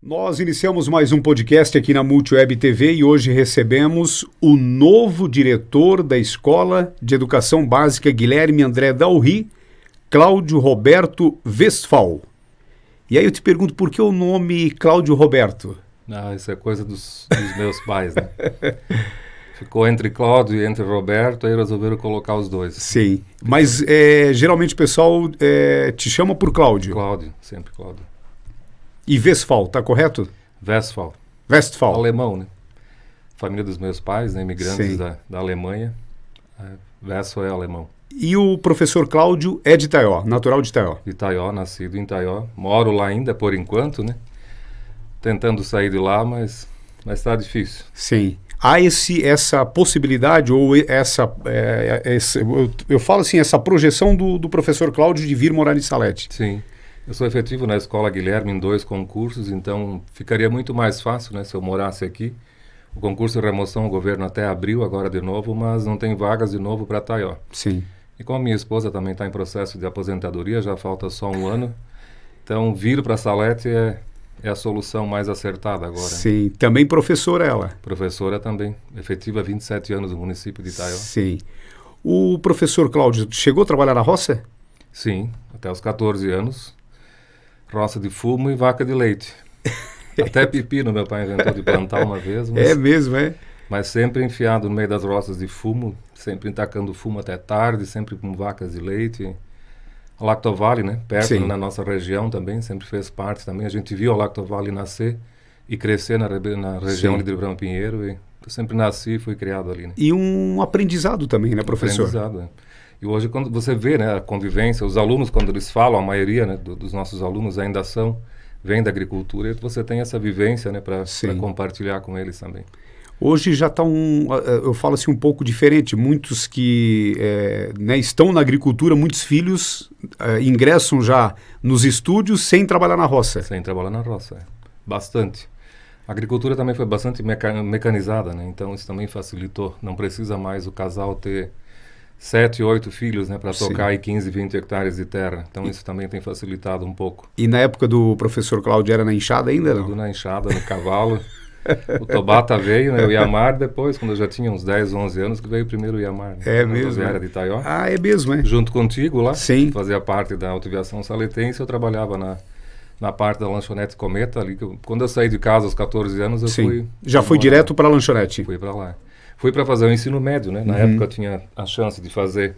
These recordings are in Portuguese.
Nós iniciamos mais um podcast aqui na Multiweb TV e hoje recebemos o novo diretor da Escola de Educação Básica Guilherme André Dalry, Cláudio Roberto Westphal. E aí eu te pergunto, por que o nome Cláudio Roberto? Isso é coisa dos meus pais, né? Ficou entre Cláudio e entre Roberto, aí resolveram colocar os dois. Sim, mas geralmente o pessoal te chama por Cláudio. Cláudio, sempre Cláudio. E Westphal, tá correto? Westphal. Westphal. Alemão, né? Família dos meus pais, né? Imigrantes da Alemanha. Westphal é alemão. E o professor Cláudio é de Itaió, natural de Itaió? De Itaió, nascido em Itaió. Moro lá ainda, por enquanto, né? Tentando sair de lá, mas tá difícil. Sim. Há essa possibilidade, ou eu falo assim, essa projeção do professor Cláudio de vir morar em Salete? Sim. Eu sou efetivo na Escola Guilherme em 2 concursos, então ficaria muito mais fácil, né, se eu morasse aqui. O concurso de remoção o governo até abriu agora de novo, mas não tem vagas de novo para Itaió. Sim. E como minha esposa também está em processo de aposentadoria, já falta só um ano, então vir para Salete é a solução mais acertada agora. Sim, também professora ela. Professora também, efetiva há 27 anos no município de Itaió. Sim. O professor Cláudio chegou a trabalhar na roça? Sim, até os 14 anos. Roça de fumo e vaca de leite. Até pepino meu pai inventou de plantar uma vez. É mesmo, é? Mas sempre enfiado no meio das roças de fumo, sempre entacando fumo até tarde, sempre com vacas de leite. A Lactovale, né? Perto na nossa região também, sempre fez parte também. A gente viu a Lactovale nascer e crescer na região de Ribeirão Pinheiro. E eu sempre nasci e fui criado ali, né? E um aprendizado também, né, professor? Aprendizado, E hoje, quando você vê, né, a convivência, os alunos, quando eles falam, a maioria, né, dos nossos alunos ainda vêm da agricultura, e você tem essa vivência, né, para compartilhar com eles também. Hoje já está eu falo assim, um pouco diferente. Muitos que estão na agricultura, muitos filhos ingressam já nos estúdios sem trabalhar na roça. Sem trabalhar na roça, bastante. A agricultura também foi bastante mecanizada, né, então isso também facilitou. Não precisa mais o casal ter 7, 8 filhos, né, para tocar aí 15, 20 hectares de terra. Então isso também tem facilitado um pouco. E na época do professor Cláudio era na enxada ainda? Tudo na enxada, no cavalo. O Tobata veio, né, o Iamar depois, quando eu já tinha uns 10, 11 anos, que veio primeiro o Iamar. Né, é mesmo? Era de Itaió. Ah, é mesmo, é? Junto contigo lá. Sim. Fazia parte da autoaviação saletense, eu trabalhava na parte da lanchonete Cometa ali. Quando eu saí de casa aos 14 anos, eu fui... Já foi direto para a lanchonete? Fui para lá. Fui para fazer o ensino médio, né? Na época eu tinha a chance de fazer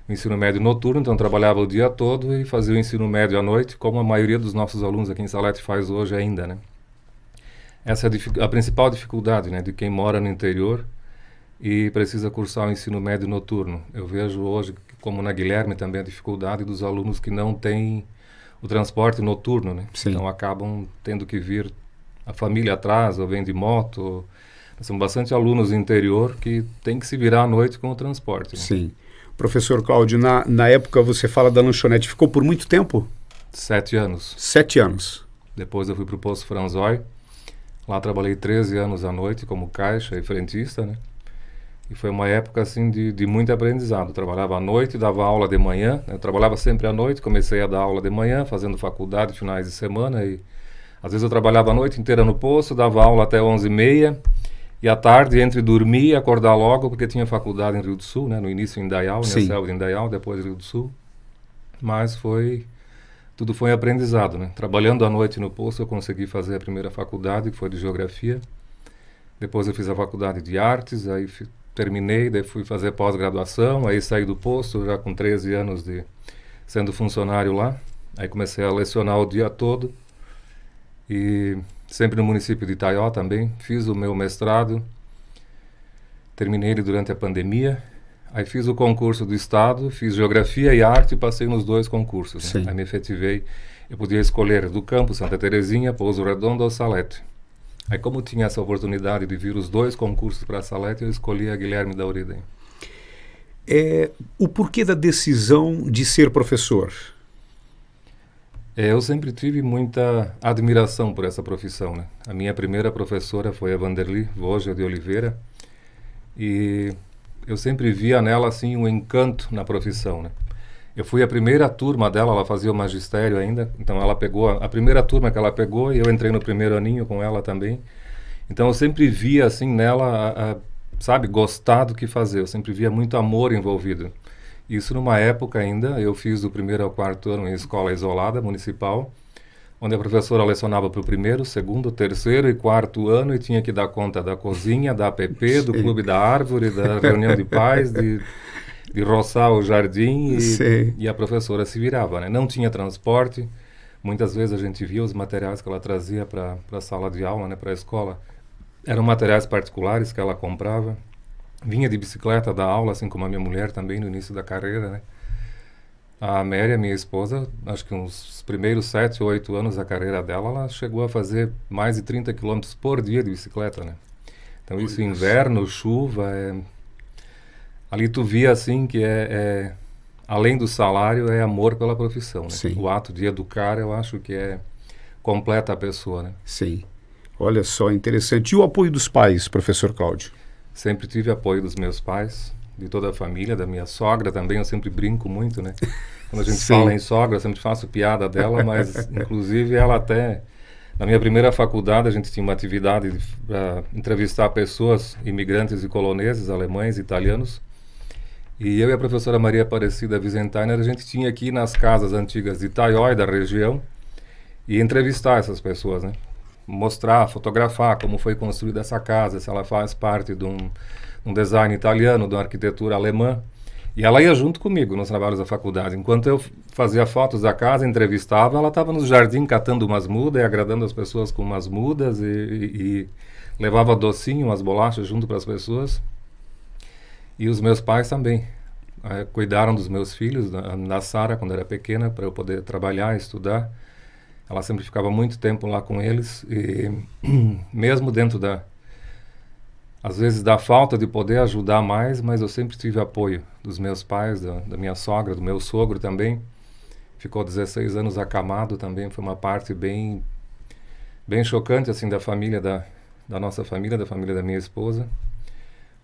o ensino médio noturno, então eu trabalhava o dia todo e fazia o ensino médio à noite, como a maioria dos nossos alunos aqui em Salete faz hoje ainda, né? Essa é a principal dificuldade, né, de quem mora no interior e precisa cursar o ensino médio noturno. Eu vejo hoje, como na Guilherme também, a dificuldade dos alunos que não têm o transporte noturno, né? Sim. Então acabam tendo que vir a família atrás, ou vem de moto. São bastante alunos do interior que têm que se virar à noite com o transporte. Né? Sim. Professor Cláudio, na época você fala da lanchonete, ficou por muito tempo? 7 anos. 7 anos. Depois eu fui para o Poço Franzói. Lá trabalhei 13 anos à noite como caixa e frentista, né? E foi uma época assim de muito aprendizado. Eu trabalhava à noite, dava aula de manhã. Eu trabalhava sempre à noite, comecei a dar aula de manhã, fazendo faculdade, finais de semana. E às vezes eu trabalhava a noite inteira no poço, dava aula até 11h30. E à tarde, entre dormir e acordar logo, porque tinha faculdade em Rio do Sul, né? No início em Indaial, na Selva de Indaial, depois Rio do Sul. Mas tudo foi aprendizado, né? Trabalhando à noite no posto, eu consegui fazer a primeira faculdade, que foi de Geografia. Depois eu fiz a faculdade de Artes, aí terminei, daí fui fazer pós-graduação, aí saí do posto, já com 13 anos sendo funcionário lá. Aí comecei a lecionar o dia todo. E sempre no município de Itaió também. Fiz o meu mestrado, terminei ele durante a pandemia. Aí fiz o concurso do Estado, fiz Geografia e Arte e passei nos 2 concursos. Né? Aí me efetivei. Eu podia escolher do campo Santa Terezinha, Pouso Redondo ou Salete. Aí como tinha essa oportunidade de vir os 2 concursos para Salete, eu escolhi a Guilherme Dalry. O porquê da decisão de ser professor? Eu sempre tive muita admiração por essa profissão, né? A minha primeira professora foi a Vanderly Voja de Oliveira e eu sempre via nela assim um encanto na profissão, né? Eu fui a primeira turma dela, ela fazia o magistério ainda, então ela pegou a primeira turma que ela pegou e eu entrei no primeiro aninho com ela também. Então eu sempre via assim nela, sabe, gostar do que fazer, eu sempre via muito amor envolvido. Isso numa época ainda, eu fiz do primeiro ao quarto ano em escola isolada, municipal, onde a professora lecionava para o primeiro, segundo, terceiro e quarto ano e tinha que dar conta da cozinha, da APP, do clube da árvore, da reunião de pais, de roçar o jardim e a professora se virava, né? Não tinha transporte, muitas vezes a gente via os materiais que ela trazia para a sala de aula, né, para a escola, eram materiais particulares que ela comprava, vinha de bicicleta da aula, assim como a minha mulher também no início da carreira, né? A Mary, minha esposa, acho que uns primeiros 7 ou 8 anos da carreira dela, ela chegou a fazer mais de 30 quilômetros por dia de bicicleta, né? Então isso, inverno, chuva, ali tu via assim que além do salário, é amor pela profissão, né? Sim. O ato de educar, eu acho que completa a pessoa, né? Sim. Olha só, interessante. E o apoio dos pais, professor Cláudio? Sempre tive apoio dos meus pais, de toda a família, da minha sogra também, eu sempre brinco muito, né? Quando a gente fala em sogra, eu sempre faço piada dela, mas inclusive ela até... Na minha primeira faculdade, a gente tinha uma atividade para entrevistar pessoas, imigrantes e coloneses, alemães, italianos, e eu e a professora Maria Aparecida Vizenteiner, a gente tinha aqui nas casas antigas de Itaió e da região, e entrevistar essas pessoas, né? Mostrar, fotografar como foi construída essa casa, se ela faz parte de um design italiano, de uma arquitetura alemã. E ela ia junto comigo nos trabalhos da faculdade. Enquanto eu fazia fotos da casa, entrevistava, ela estava no jardim catando umas mudas e agradando as pessoas com umas mudas e levava docinho, umas bolachas junto para as pessoas. E os meus pais também cuidaram dos meus filhos, da Sara, quando era pequena, para eu poder trabalhar, estudar. Ela sempre ficava muito tempo lá com eles e mesmo dentro às vezes da falta de poder ajudar mais, mas eu sempre tive apoio dos meus pais, da minha sogra, do meu sogro também. Ficou 16 anos acamado também, foi uma parte bem chocante assim da família, da nossa família, da família da minha esposa,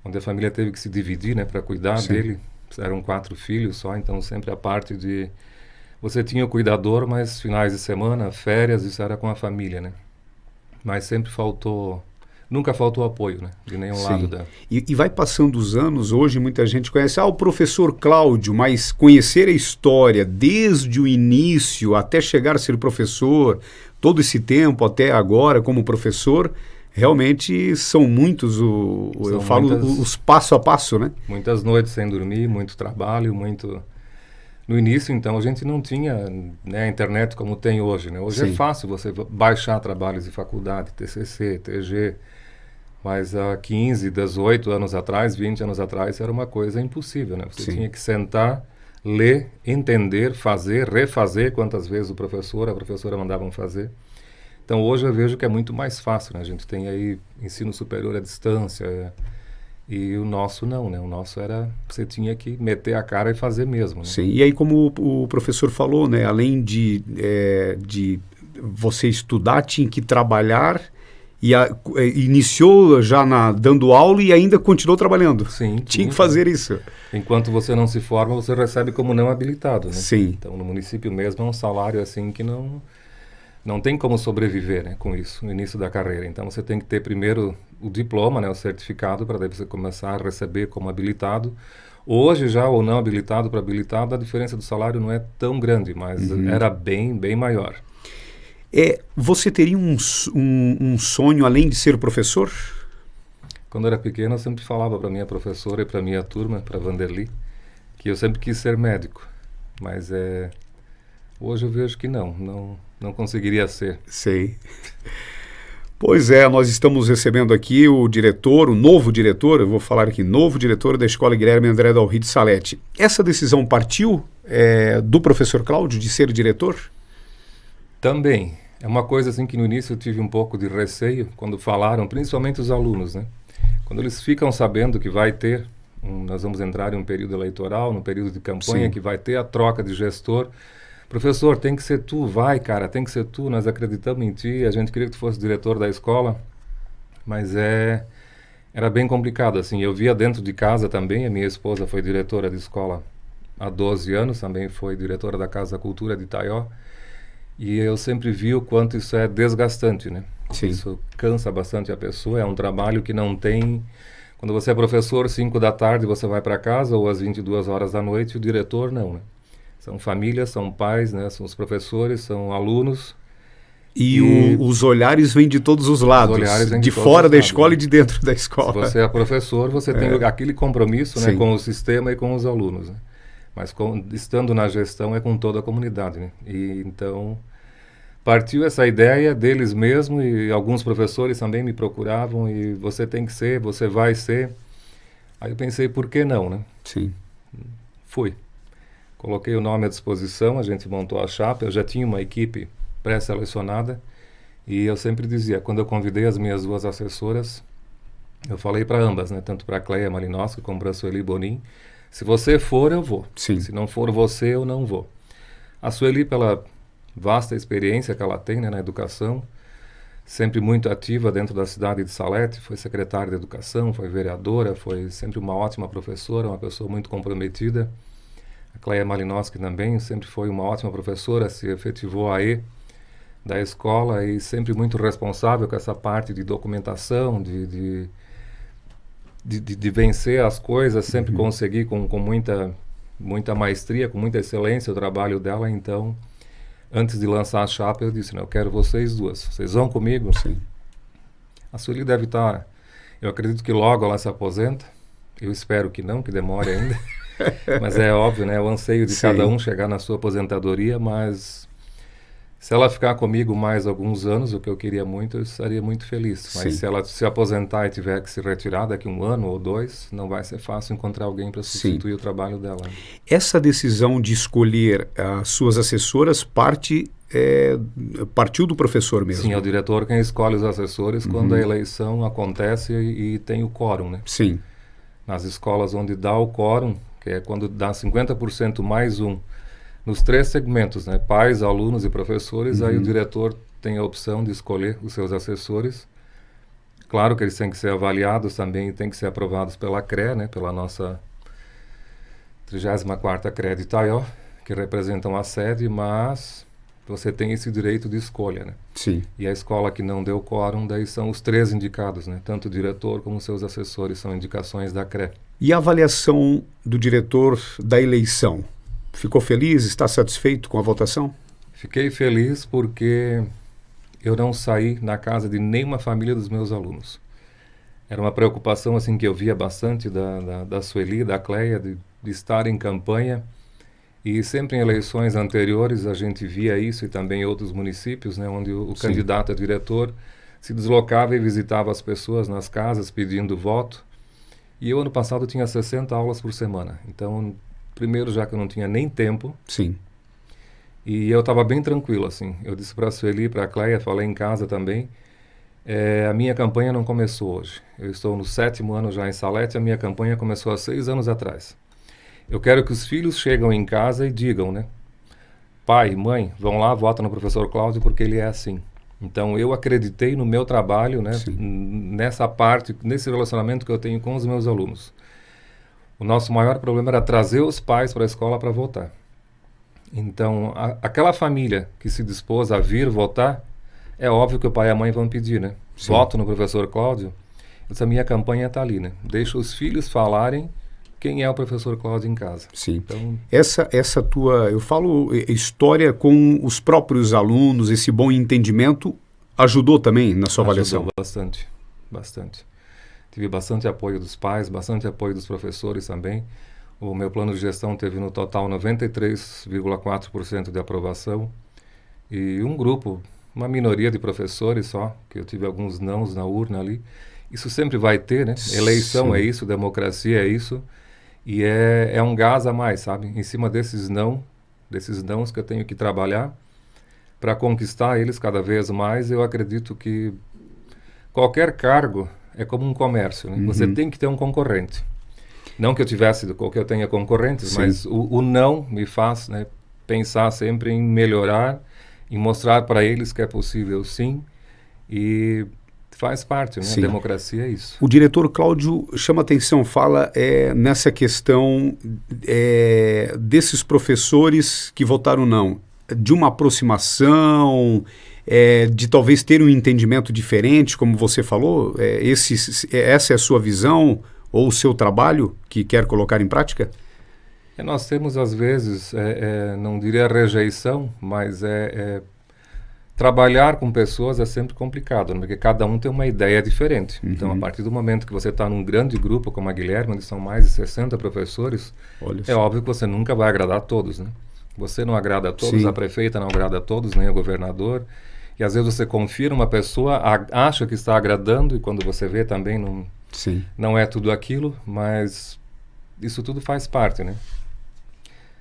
onde a família teve que se dividir, né, para cuidar dele. Eram 4 filhos só, então sempre a parte de... Você tinha o cuidador, mas finais de semana, férias, isso era com a família, né? Mas sempre nunca faltou apoio, né? De nenhum lado. E vai passando os anos, hoje muita gente conhece, o professor Cláudio, mas conhecer a história desde o início até chegar a ser professor, todo esse tempo até agora como professor, realmente são muitos, os passo a passo, né? Muitas noites sem dormir, muito trabalho, muito... No início, então, a gente não tinha, né, a internet como tem hoje, né? Hoje é fácil você baixar trabalhos de faculdade, TCC, TG, mas há 15, 18 anos atrás, 20 anos atrás, era uma coisa impossível, né? Você tinha que sentar, ler, entender, fazer, refazer quantas vezes a professora mandavam fazer. Então, hoje eu vejo que é muito mais fácil, né? A gente tem aí ensino superior à distância, e o nosso não, né? O nosso você tinha que meter a cara e fazer mesmo, né? Sim, e aí como o professor falou, né? Além de você estudar, tinha que trabalhar, e iniciou já dando aula e ainda continuou trabalhando. Sim. Tinha que fazer isso. Enquanto você não se forma, você recebe como não habilitado, né? Sim. Então, no município mesmo é um salário assim que não tem como sobreviver, né, com isso, no início da carreira. Então, você tem que ter primeiro o diploma, né, o certificado, para daí você começar a receber como habilitado. Hoje, já ou não habilitado para habilitado, a diferença do salário não é tão grande, mas era bem maior. Você teria um sonho além de ser professor? Quando eu era pequeno, eu sempre falava para minha professora e para minha turma, para Vanderly, que eu sempre quis ser médico. Mas hoje eu vejo que não conseguiria ser. Sei. Pois é, nós estamos recebendo aqui o novo diretor, eu vou falar aqui, novo diretor da Escola Guilherme André Dalry de Salete. Essa decisão partiu do professor Cláudio de ser diretor? Também. É uma coisa assim que no início eu tive um pouco de receio quando falaram, principalmente os alunos, né? Quando eles ficam sabendo que vai ter, nós vamos entrar em um período eleitoral, num período de campanha, que vai ter a troca de gestor. Professor, tem que ser tu, vai, cara, tem que ser tu, nós acreditamos em ti, a gente queria que tu fosse diretor da escola, mas era bem complicado, assim, eu via dentro de casa também, a minha esposa foi diretora de escola há 12 anos, também foi diretora da Casa da Cultura de Itaió, e eu sempre vi o quanto isso é desgastante, né? Sim. Isso cansa bastante a pessoa, é um trabalho que não tem... Quando você é professor, 5 da tarde você vai para casa, ou às 22 horas da noite, o diretor não, né? São famílias, são pais, né? São os professores, são alunos. E os olhares vêm de todos os lados, de fora da escola, né? E de dentro da escola. Se você é professor, você tem aquele compromisso, né, com o sistema e com os alunos, né? Mas estando na gestão é com toda a comunidade, né? E então partiu essa ideia deles mesmo, e alguns professores também me procuravam, e você tem que ser, você vai ser. Aí eu pensei, por que não, né? Sim. Fui. Coloquei o nome à disposição, a gente montou a chapa, eu já tinha uma equipe pré-selecionada, e eu sempre dizia, quando eu convidei as minhas 2 assessoras, eu falei para ambas, né, tanto para a Cleia Malinowski como para a Sueli Bonin, se você for, eu vou. Sim. Se não for você, eu não vou. A Sueli, pela vasta experiência que ela tem, né, na educação, sempre muito ativa dentro da cidade de Salete, foi secretária de educação, foi vereadora, foi sempre uma ótima professora, uma pessoa muito comprometida. A Cleia Malinowski também sempre foi uma ótima professora, se efetivou aí da escola e sempre muito responsável com essa parte de documentação, de vencer as coisas, sempre conseguir com muita maestria, com muita excelência o trabalho dela. Então, antes de lançar a chapa, eu disse, eu quero vocês 2, vocês vão comigo? Sim. A Sueli deve estar, eu acredito que logo ela se aposenta, eu espero que não, que demore ainda, mas é óbvio, né, o anseio de cada um chegar na sua aposentadoria, mas se ela ficar comigo mais alguns anos, o que eu queria muito, eu estaria muito feliz. Mas se ela se aposentar e tiver que se retirar daqui 1 ano ou 2, não vai ser fácil encontrar alguém para substituir o trabalho dela. Essa decisão de escolher as suas assessoras partiu do professor mesmo? Sim, é o diretor quem escolhe os assessores quando a eleição acontece e tem o quórum, né? Sim. Nas escolas onde dá o quórum, que é quando dá 50% mais um, nos 3 segmentos, né? Pais, alunos e professores, aí o diretor tem a opção de escolher os seus assessores. Claro que eles têm que ser avaliados também, têm que ser aprovados pela CRE, né? Pela nossa 34ª CRE de Itaió, que representam a sede, mas você tem esse direito de escolha, né? Sim. E a escola que não deu quórum, daí são os 3 indicados, né? Tanto o diretor como os seus assessores são indicações da CRE. E a avaliação do diretor da eleição? Ficou feliz? Está satisfeito com a votação? Fiquei feliz porque eu não saí na casa de nenhuma família dos meus alunos. Era uma preocupação assim que eu via bastante da Sueli, da Cleia, de estar em campanha. E sempre em eleições anteriores a gente via isso, e também em outros municípios, né, onde o candidato a diretor se deslocava e visitava as pessoas nas casas pedindo voto. E eu, ano passado, tinha 60 aulas por semana. Então, primeiro, já que eu não tinha nem tempo. Sim. E eu estava bem tranquilo, assim. Eu disse para a Sueli, para a Cleia, falei em casa também, a minha campanha não começou hoje. Eu estou no 7º ano já em Salete, a minha campanha começou há 6 anos atrás. Eu quero que os filhos chegam em casa e digam, né? Pai, mãe, vão lá, votam no professor Cláudio porque ele é assim. Então, eu acreditei no meu trabalho, né? Nessa parte, nesse relacionamento que eu tenho com os meus alunos. O nosso maior problema era trazer os pais para a escola para votar. Então, aquela família que se dispôs a vir votar, é óbvio que o pai e a mãe vão pedir, né? Sim. Voto no professor Cláudio. Essa minha campanha está ali, né? Deixa os filhos falarem quem é o professor Cláudio em casa. Sim. Então, essa tua, eu falo, história com os próprios alunos, esse bom entendimento, ajudou também na sua avaliação? Ajudou bastante, bastante. Tive bastante apoio dos pais, bastante apoio dos professores também. O meu plano de gestão teve no total 93,4% de aprovação. E um grupo, uma minoria de professores só, que eu tive alguns nãos na urna ali. Isso sempre vai ter, né? Eleição é isso, democracia é isso. E é um gás a mais, sabe? Em cima desses nãos que eu tenho que trabalhar para conquistar eles cada vez mais. Eu acredito que qualquer cargo é como um comércio, né? Você tem que ter um concorrente. Não que eu tenha concorrentes, mas o não me faz, né, pensar sempre em melhorar, em mostrar para eles que é possível sim. E faz parte, né? Sim. A democracia é isso. O diretor Cláudio chama atenção, fala nessa questão desses professores que votaram não, de uma aproximação, de talvez ter um entendimento diferente, como você falou, essa é a sua visão ou o seu trabalho que quer colocar em prática? Nós temos, às vezes, não diria rejeição, mas trabalhar com pessoas é sempre complicado, né? Porque cada um tem uma ideia diferente. Uhum. Então, a partir do momento que você está num grande grupo, como a Guilherme, onde são mais de 60 professores, é óbvio que você nunca vai agradar a todos, né? Você não agrada a todos, a prefeita não agrada a todos, nem o governador. E às vezes você confia numa pessoa, acha que está agradando, e quando você vê também não é tudo aquilo, mas isso tudo faz parte, né?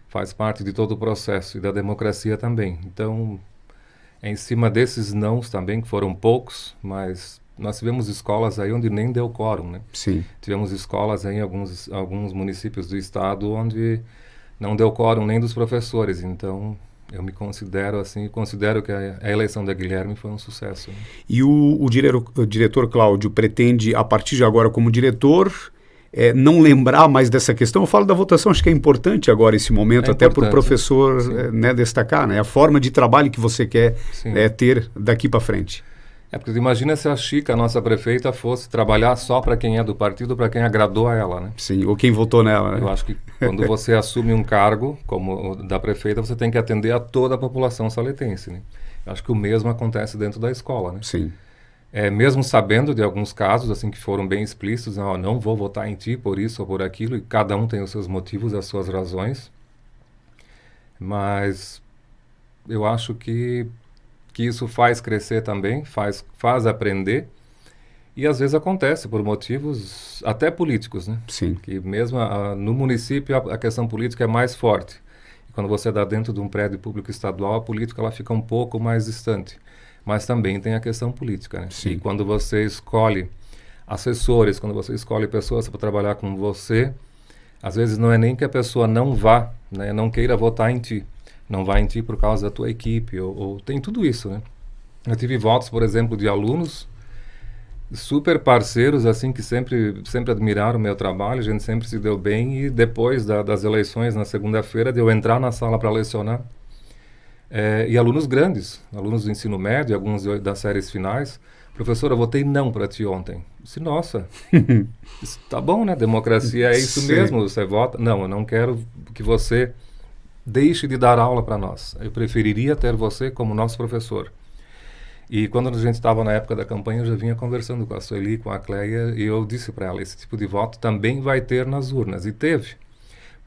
Faz parte de todo o processo e da democracia também. Então, em cima desses nãos também, que foram poucos, mas nós tivemos escolas aí onde nem deu quórum, né? Sim. Tivemos escolas aí em alguns municípios do estado onde não deu quórum nem dos professores. Então, eu me considero assim, considero que a eleição da Guilherme foi um sucesso, né? E o diretor Cláudio pretende, a partir de agora, como diretor, não lembrar mais dessa questão? Eu falo da votação, acho que é importante agora esse momento, até para o professor destacar, né? A forma de trabalho que você quer ter daqui para frente. Porque imagina se a Chica, a nossa prefeita, fosse trabalhar só para quem é do partido, para quem agradou a ela, né? Sim, ou quem votou nela, né? Eu acho que quando você assume um cargo como o da prefeita, você tem que atender a toda a população saletense, né? Eu acho que o mesmo acontece dentro da escola, né? Sim. Mesmo sabendo de alguns casos assim que foram bem explícitos, não vou votar em ti por isso ou por aquilo, e cada um tem os seus motivos, as suas razões, mas eu acho que isso faz crescer também, faz aprender, e às vezes acontece por motivos até políticos, né? Sim. Que mesmo no município a questão política é mais forte, e quando você está dentro de um prédio público estadual, a política ela fica um pouco mais distante. Mas também tem a questão política, né? Sim. E quando você escolhe assessores, quando você escolhe pessoas para trabalhar com você, às vezes não é nem que a pessoa não vá, né, não queira votar em ti. Não vai em ti por causa da tua equipe, ou tem tudo isso, né? Eu tive votos, por exemplo, de alunos super parceiros, assim, que sempre admiraram o meu trabalho, a gente sempre se deu bem, e depois das eleições, na segunda-feira, de eu entrar na sala para lecionar, e alunos grandes, alunos do ensino médio, alguns das séries finais, professor, eu votei não para ti ontem. Eu disse, nossa, isso tá bom, né? Democracia é isso mesmo, você vota. Não, eu não quero que você deixe de dar aula para nós. Eu preferiria ter você como nosso professor. E quando a gente estava na época da campanha, eu já vinha conversando com a Sueli, com a Cleia, e eu disse para ela, esse tipo de voto também vai ter nas urnas. E teve.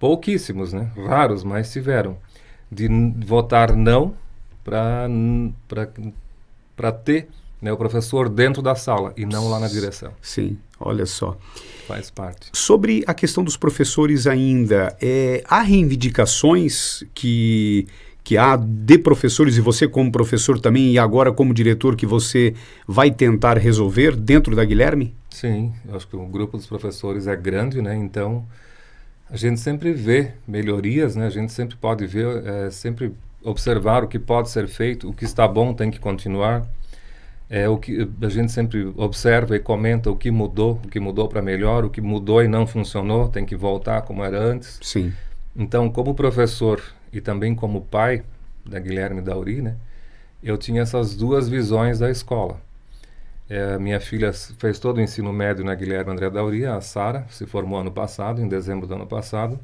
Pouquíssimos, né? Raros, mas tiveram. De votar não para ter, né, o professor dentro da sala e não lá na direção. Sim, olha só. Faz parte. Sobre a questão dos professores ainda, há reivindicações que há de professores, e você como professor também, e agora como diretor, que você vai tentar resolver dentro da Guilherme? Sim, eu acho que o grupo dos professores é grande, né? Então, a gente sempre vê melhorias, né? A gente sempre pode ver, sempre observar o que pode ser feito, o que está bom tem que continuar. O que a gente sempre observa e comenta o que mudou para melhor, o que mudou e não funcionou, tem que voltar como era antes. Sim. Então, como professor e também como pai da Guilherme Dauri, né, eu tinha essas duas visões da escola. Minha filha fez todo o ensino médio na Guilherme André Dauri, a Sara se formou ano passado, em dezembro do ano passado,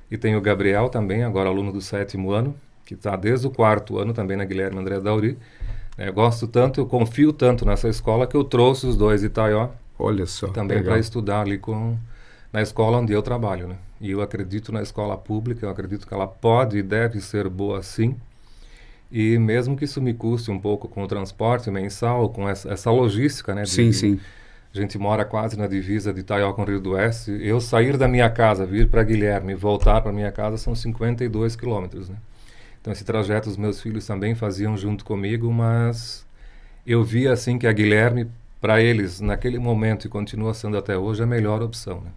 e tem o Gabriel também, agora aluno do 7º ano, que está desde o 4º ano também na Guilherme André Dauri. Eu gosto tanto, eu confio tanto nessa escola que eu trouxe os dois de Itaió. Olha só, também para estudar ali na escola onde eu trabalho, né? E eu acredito na escola pública, eu acredito que ela pode e deve ser boa sim. E mesmo que isso me custe um pouco com o transporte mensal, com essa logística, né? Sim. A gente mora quase na divisa de Itaió com o Rio do Oeste. Eu sair da minha casa, vir para Guilherme e voltar para minha casa são 52 quilômetros, né? Então esse trajeto os meus filhos também faziam junto comigo, mas eu vi assim que a Guilherme, para eles, naquele momento e continua sendo até hoje, a melhor opção, né?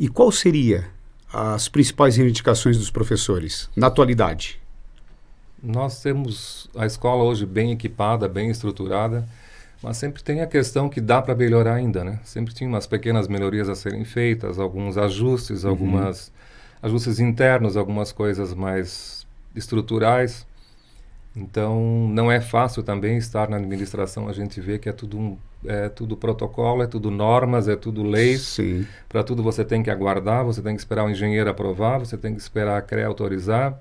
E qual seria as principais reivindicações dos professores na atualidade? Nós temos a escola hoje bem equipada, bem estruturada, Mas sempre tem a questão que dá para melhorar ainda, né? Sempre tinha umas pequenas melhorias a serem feitas, alguns ajustes, algumas ajustes internos, algumas coisas mais estruturais. Então, não é fácil também estar na administração. A gente vê que é tudo protocolo, é tudo normas, é tudo leis. Para tudo você tem que aguardar, você tem que esperar o engenheiro aprovar, você tem que esperar a CREA autorizar.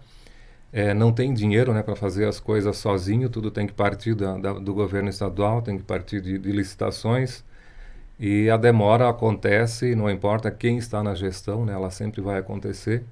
Não tem dinheiro, né, para fazer as coisas sozinho, tudo tem que partir do governo estadual, tem que partir de licitações. E a demora acontece, não importa quem está na gestão, né, ela sempre vai acontecer.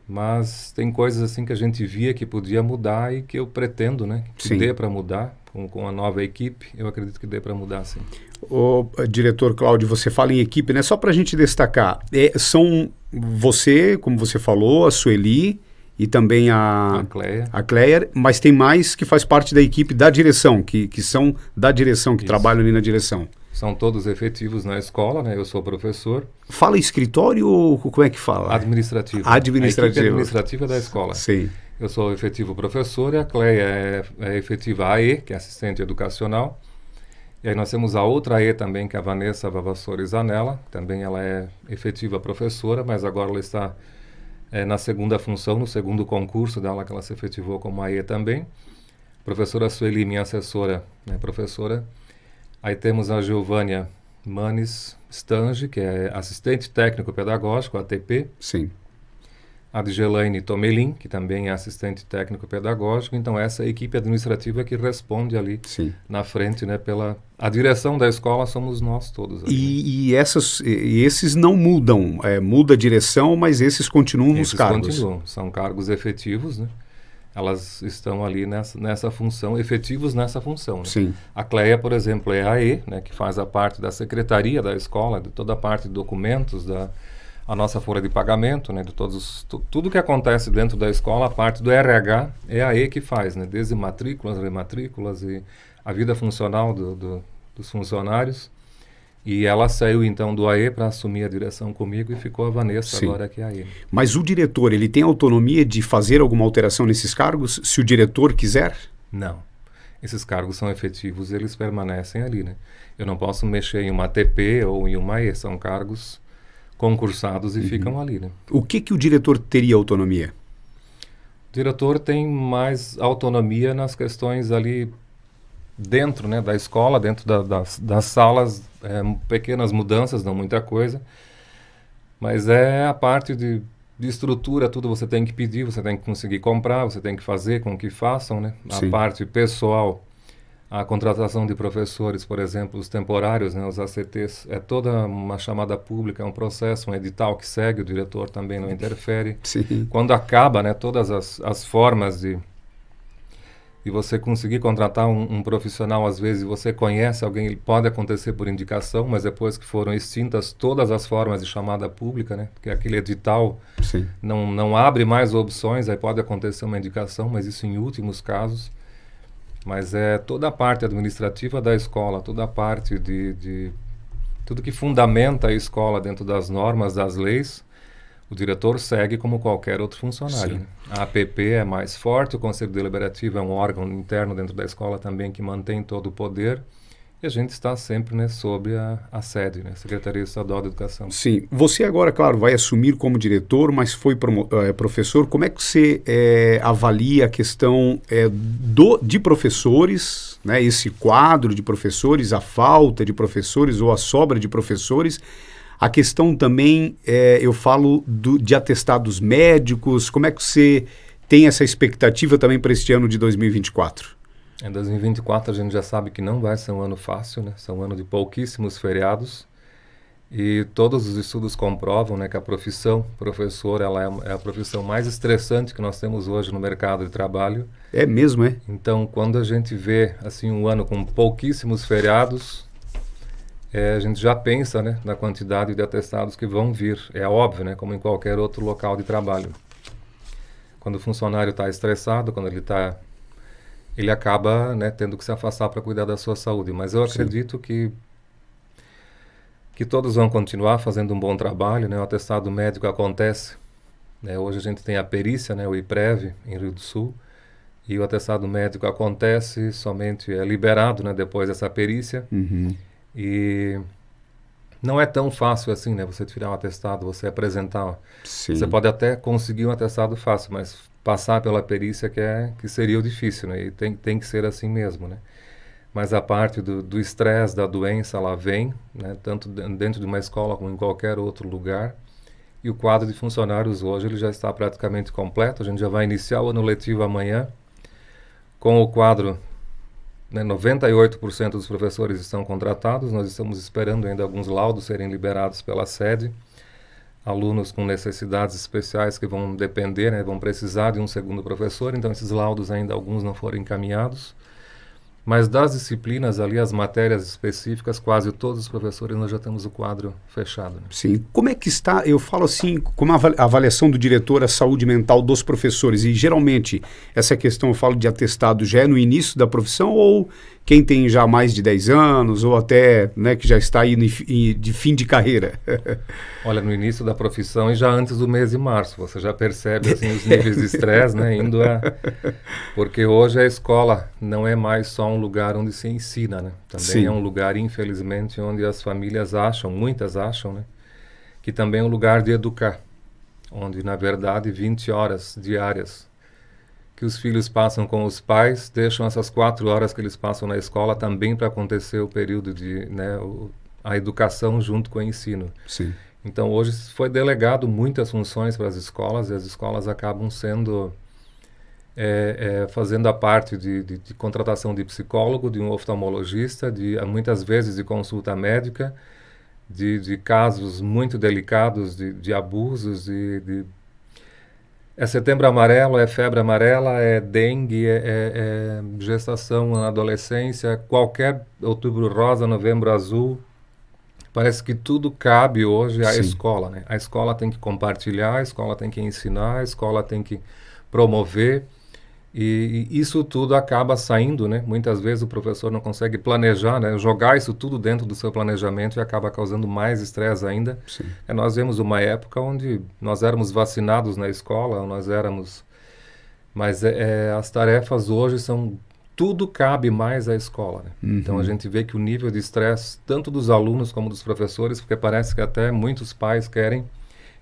Mas tem coisas assim que a gente via que podia mudar e que eu pretendo, né, que dê para mudar com a nova equipe. Eu acredito que dê para mudar, sim. O diretor Cláudio, você fala em equipe, né? Só para a gente destacar, são você, como você falou, a Sueli e também a Cleia, mas tem mais que faz parte da equipe da direção, que são da direção, que trabalham ali na direção. São todos efetivos na escola, né? Eu sou professor. Fala escritório ou como é que fala? Administrativo. Administrativo. A equipe administrativa da escola. Sim. Eu sou efetivo professor e a Cleia é efetiva AE, que é assistente educacional. E aí nós temos a outra AE também, que é a Vanessa Vavassori Zanella. Também ela é efetiva professora, mas agora ela está na segunda função, no segundo concurso dela, que ela se efetivou como AE também. Professora Sueli, minha assessora, né, professora. Aí temos a Giovânia Manes Stange, que é assistente técnico pedagógico, ATP. Sim. A Djelaine Tomelin, que também é assistente técnico pedagógico. Então, essa é a equipe administrativa que responde ali na frente, né, a direção da escola somos nós todos. Ali, e esses não mudam, muda a direção, mas esses continuam nos cargos. Esses continuam, são cargos efetivos, né? Elas estão ali nessa função, efetivos nessa função. Né? Sim. A Cleia, por exemplo, é a AE, né, que faz a parte da secretaria da escola, de toda a parte de documentos, a nossa folha de pagamento, né, de tudo que acontece dentro da escola, a parte do RH é a AE que faz, né, desde matrículas, rematrículas e a vida funcional dos funcionários. E ela saiu então do AE para assumir a direção comigo e ficou a Vanessa agora que é a AE. Mas o diretor, ele tem autonomia de fazer alguma alteração nesses cargos, se o diretor quiser? Não. Esses cargos são efetivos, eles permanecem ali, né? Eu não posso mexer em uma ATP ou em uma AE, são cargos concursados e ficam ali, né? O que o diretor teria autonomia? O diretor tem mais autonomia nas questões ali dentro, né, da escola, dentro das salas, pequenas mudanças, não muita coisa, mas é a parte de estrutura, tudo você tem que pedir, você tem que conseguir comprar, você tem que fazer com que façam, né? A parte pessoal, a contratação de professores, por exemplo, os temporários, né, os ACTs, é toda uma chamada pública, é um processo, um edital que segue, o diretor também não interfere. Sim. Quando acaba, né, todas as formas de você conseguir contratar um profissional, às vezes você conhece alguém, pode acontecer por indicação, mas depois que foram extintas todas as formas de chamada pública, né, que aquele edital não abre mais opções, aí pode acontecer uma indicação, mas isso em últimos casos. Mas é toda a parte administrativa da escola, toda a parte de tudo que fundamenta a escola dentro das normas, das leis, o diretor segue como qualquer outro funcionário. Né? A APP é mais forte, o Conselho Deliberativo é um órgão interno dentro da escola também que mantém todo o poder. E a gente está sempre, né, sob a sede, né, Secretaria Estadual de Educação. Sim. Você agora, claro, vai assumir como diretor, mas foi professor. Como é que você avalia a questão de professores, né, esse quadro de professores, a falta de professores ou a sobra de professores? A questão também, eu falo de atestados médicos. Como é que você tem essa expectativa também para este ano de 2024? Em 2024 a gente já sabe que não vai ser um ano fácil, né? São um ano de pouquíssimos feriados e todos os estudos comprovam, né, que a profissão professor ela é a profissão mais estressante que nós temos hoje no mercado de trabalho. É mesmo, é? Então, quando a gente vê assim um ano com pouquíssimos feriados, a gente já pensa, né, na quantidade de atestados que vão vir. É óbvio, né, como em qualquer outro local de trabalho. Quando o funcionário está estressado, quando ele acaba, né, tendo que se afastar para cuidar da sua saúde. Mas eu acredito que todos vão continuar fazendo um bom trabalho, né? O atestado médico acontece. Né? Hoje a gente tem a perícia, né, o IPREV, em Rio do Sul, E o atestado médico acontece somente, é liberado, né, depois dessa perícia. Uhum. E não é tão fácil assim, né? Você tirar um atestado, você apresentar. Sim. Você pode até conseguir um atestado fácil, mas passar pela perícia que seria o difícil, né? E tem que ser assim mesmo, né? Mas a parte do estresse, da doença, ela vem, né? Tanto dentro de uma escola como em qualquer outro lugar. E o quadro de funcionários hoje ele já está praticamente completo. A gente já vai iniciar o ano letivo amanhã com o quadro, né, 98% dos professores estão contratados. Nós estamos esperando ainda alguns laudos serem liberados pela sede. Alunos com necessidades especiais que vão depender, né, vão precisar de um segundo professor. Então esses laudos ainda alguns não foram encaminhados. Mas das disciplinas ali, as matérias específicas, quase todos os professores nós já temos o quadro fechado, né? Sim. Como é que está, eu falo assim, como a avaliação do diretor, a saúde mental dos professores? E geralmente essa questão, eu falo de atestado, já é no início da profissão ou quem tem já mais de 10 anos ou até, né, que já está aí de fim de carreira? Olha, no início da profissão e já antes do mês de março, você já percebe assim, os níveis de estresse, né, porque hoje a escola não é mais só um lugar onde se ensina, né? Também Sim. é um lugar, infelizmente, onde as famílias acham, muitas acham, né, que também é um lugar de educar, onde, na verdade, 20 horas diárias que os filhos passam com os pais, deixam essas 4 horas que eles passam na escola também para acontecer o período de, né, a educação junto com o ensino. Sim. Então, hoje foi delegado muitas funções para as escolas e as escolas acabam sendo, fazendo a parte de contratação de psicólogo, de um oftalmologista, muitas vezes de consulta médica, de casos muito delicados de abusos, é setembro amarelo, é febre amarela, é dengue, é gestação na adolescência, qualquer outubro rosa, novembro azul. Parece que tudo cabe hoje à Sim. escola, né? A escola tem que compartilhar, a escola tem que ensinar, a escola tem que promover. E isso tudo acaba saindo, né? Muitas vezes o professor não consegue planejar, né? Jogar isso tudo dentro do seu planejamento e acaba causando mais estresse ainda. Sim. Nós vemos uma época onde nós éramos vacinados na escola, nós éramos... Mas as tarefas hoje são... Tudo cabe mais à escola, né? Uhum. Então a gente vê que o nível de estresse, tanto dos alunos como dos professores, porque parece que até muitos pais querem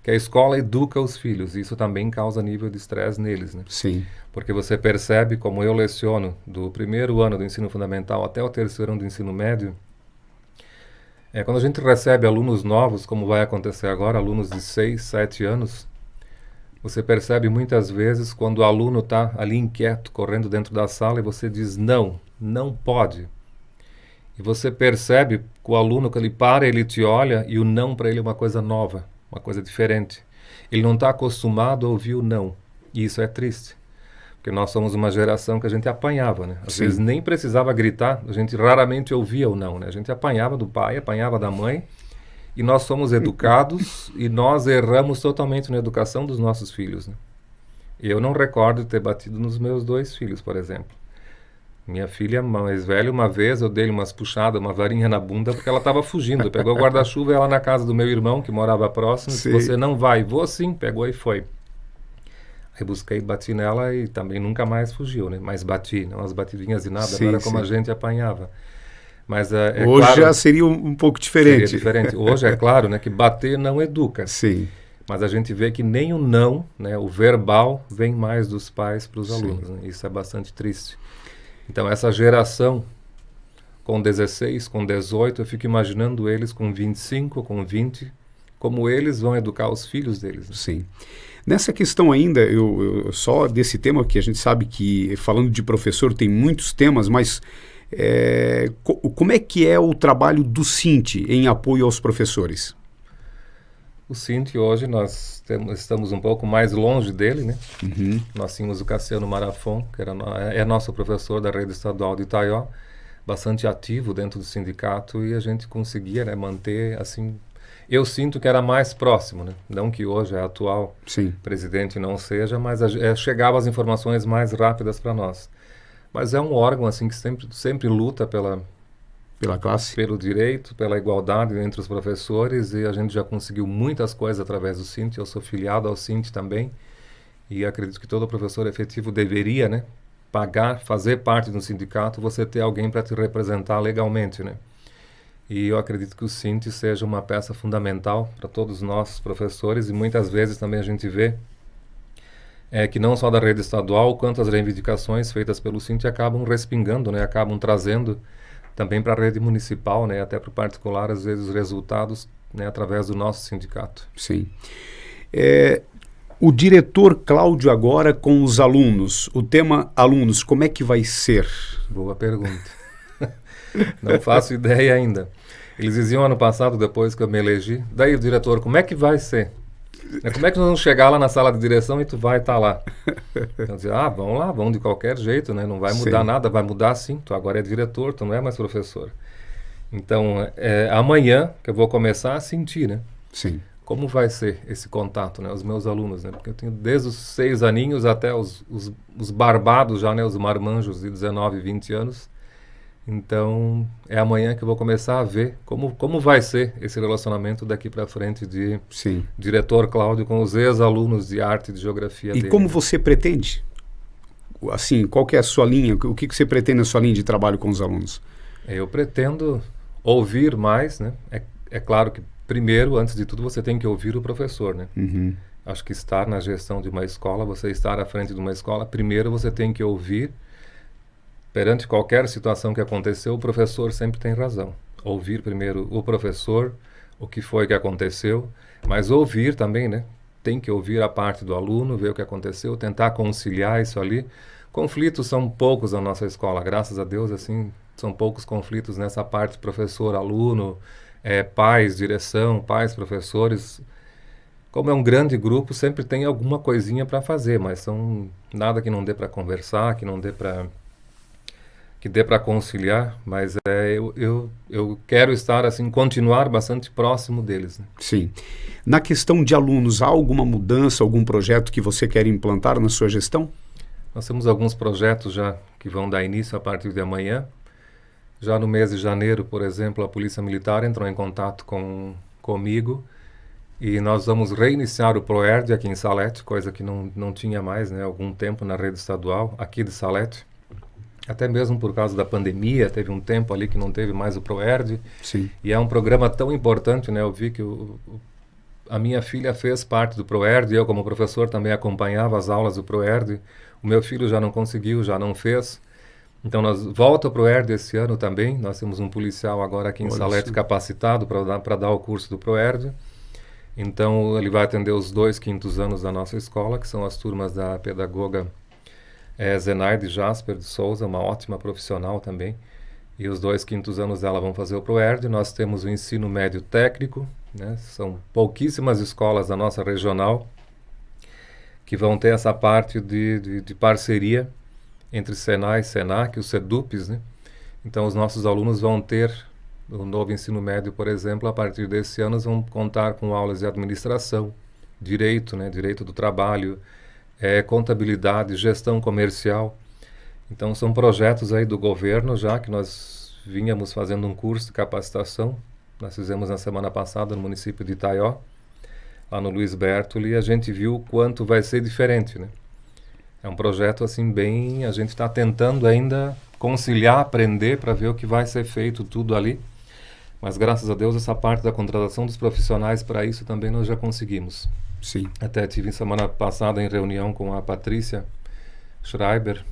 que a escola educa os filhos. E isso também causa nível de estresse neles, né? Sim. Porque você percebe, como eu leciono, do primeiro ano do ensino fundamental até o terceiro ano do ensino médio, quando a gente recebe alunos novos, como vai acontecer agora, alunos de 6, 7 anos, você percebe muitas vezes quando o aluno está ali inquieto, correndo dentro da sala e você diz não, não pode. E você percebe que o aluno, que ele para, ele te olha e o não para ele é uma coisa nova, uma coisa diferente. Ele não está acostumado a ouvir o não. E isso é triste. Porque nós somos uma geração que a gente apanhava, né? Às Sim. vezes nem precisava gritar, a gente raramente ouvia o não, né? A gente apanhava do pai, apanhava da mãe, e nós somos educados e nós erramos totalmente na educação dos nossos filhos, né? Eu não recordo de ter batido nos meus 2 filhos, por exemplo. Minha filha mais velha, uma vez eu dei umas puxadas, uma varinha na bunda, porque ela estava fugindo. Pegou o guarda-chuva e ela na casa do meu irmão, que morava próximo, disse, você não vai. Vou sim, pegou e foi. Aí busquei, bati nela e também nunca mais fugiu, né? Mas bati, não as batidinhas de nada, Sim, não era como sim. a gente apanhava. Mas hoje claro, já seria um pouco diferente. seria diferente. Hoje é claro, né, que bater não educa. Sim. Mas a gente vê que nem o não, né, o verbal, vem mais dos pais para os alunos, né? Isso é bastante triste. Então essa geração com 16, com 18, eu fico imaginando eles com 25, com 20, como eles vão educar os filhos deles, né? Sim. Nessa questão ainda, eu só desse tema, que a gente sabe que, falando de professor, tem muitos temas, mas como é que é o trabalho do Cinti em apoio aos professores? O Cinti hoje nós estamos um pouco mais longe dele, né? Uhum. Nós tínhamos o Cassiano Marafon, que é nosso professor da rede estadual de Itaió, bastante ativo dentro do sindicato, e a gente conseguia, né, manter assim. Eu sinto que era mais próximo, né? Não que hoje a atual Sim. presidente não seja, mas chegavam as informações mais rápidas para nós. Mas é um órgão assim que sempre luta pela classe, pelo direito, pela igualdade entre os professores, e a gente já conseguiu muitas coisas através do Cinti. Eu sou filiado ao Cinti também, e acredito que todo professor efetivo deveria, né, pagar, fazer parte de um sindicato, você ter alguém para te representar legalmente, né? E eu acredito que o Sinti seja uma peça fundamental para todos nós, professores, e muitas vezes também a gente vê que não só da rede estadual, quanto as reivindicações feitas pelo Sinti acabam respingando, né? Acabam trazendo também para a rede municipal, né? Até para o particular, às vezes, resultados, né? Através do nosso sindicato. Sim. O diretor Cláudio agora com os alunos, o tema alunos, como é que vai ser? Boa pergunta. Não faço ideia ainda. Eles diziam ano passado, depois que eu me elegi, daí o diretor, como é que vai ser? Como é que nós vamos chegar lá na sala de direção e tu vai estar lá? Então, dizia, vamos lá, vamos de qualquer jeito, né? Não vai mudar nada, vai mudar sim. Tu agora é diretor, tu não é mais professor. Então, amanhã que eu vou começar a sentir, né? Sim. Como vai ser esse contato, né? Os meus alunos, né? Porque eu tenho desde os 6 aninhos até os barbados já, né? Os marmanjos de 19, 20 anos. Então, é amanhã que eu vou começar a ver como vai ser esse relacionamento daqui para frente de diretor Cláudio com os ex-alunos de arte e de geografia dele. E como você pretende? Assim, qual que é a sua linha? O que você pretende na sua linha de trabalho com os alunos? Eu pretendo ouvir mais, né? É claro que, primeiro, antes de tudo, você tem que ouvir o professor, né? Uhum. Acho que estar na gestão de uma escola, você estar à frente de uma escola, primeiro você tem que ouvir. Perante qualquer situação que aconteceu, o professor sempre tem razão. Ouvir primeiro o professor, o que foi que aconteceu, mas ouvir também, né? Tem que ouvir a parte do aluno, ver o que aconteceu, tentar conciliar isso ali. Conflitos são poucos na nossa escola, graças a Deus, assim, são poucos conflitos nessa parte professor-aluno, pais, direção, pais, professores. Como é um grande grupo, sempre tem alguma coisinha para fazer, mas são nada que não dê para conversar, que não dê para conciliar, mas eu quero estar assim, continuar bastante próximo deles. Né? Sim. Na questão de alunos, há alguma mudança, algum projeto que você quer implantar na sua gestão? Nós temos alguns projetos já que vão dar início a partir de amanhã. Já no mês de janeiro, por exemplo, a Polícia Militar entrou em contato comigo e nós vamos reiniciar o ProERD aqui em Salete, coisa que não tinha mais, né, algum tempo na rede estadual aqui de Salete. Até mesmo por causa da pandemia, teve um tempo ali que não teve mais o ProERD. Sim. E é um programa tão importante, né? Eu vi que a minha filha fez parte do ProERD, eu como professor também acompanhava as aulas do ProERD. O meu filho já não conseguiu, já não fez. Então nós volta para o ProERD esse ano também. Nós temos um policial agora aqui em Salete capacitado para dar o curso do ProERD. Então ele vai atender os 2 quintos anos da nossa escola, que são as turmas da pedagoga Zenaide Jasper de Souza, uma ótima profissional também, e os 2 quintos anos dela vão fazer o ProERD. Nós temos o ensino médio técnico, né? São pouquíssimas escolas da nossa regional que vão ter essa parte de parceria entre Senai, Senac, os SEDUPs, né? Então os nossos alunos vão ter o novo ensino médio, por exemplo, a partir desse ano vão contar com aulas de administração, direito, né? Direito do trabalho, contabilidade, gestão comercial. Então são projetos aí do governo já que nós vínhamos fazendo um curso de capacitação. Nós fizemos na semana passada no município de Itaió, lá no Luiz Bertoli, e a gente viu o quanto vai ser diferente, né? É um projeto assim bem... A gente está tentando ainda conciliar, aprender para ver o que vai ser feito tudo ali. Mas graças a Deus essa parte da contratação dos profissionais para isso também nós já conseguimos. Sim. Até tive semana passada em reunião com a Patrícia Schreiber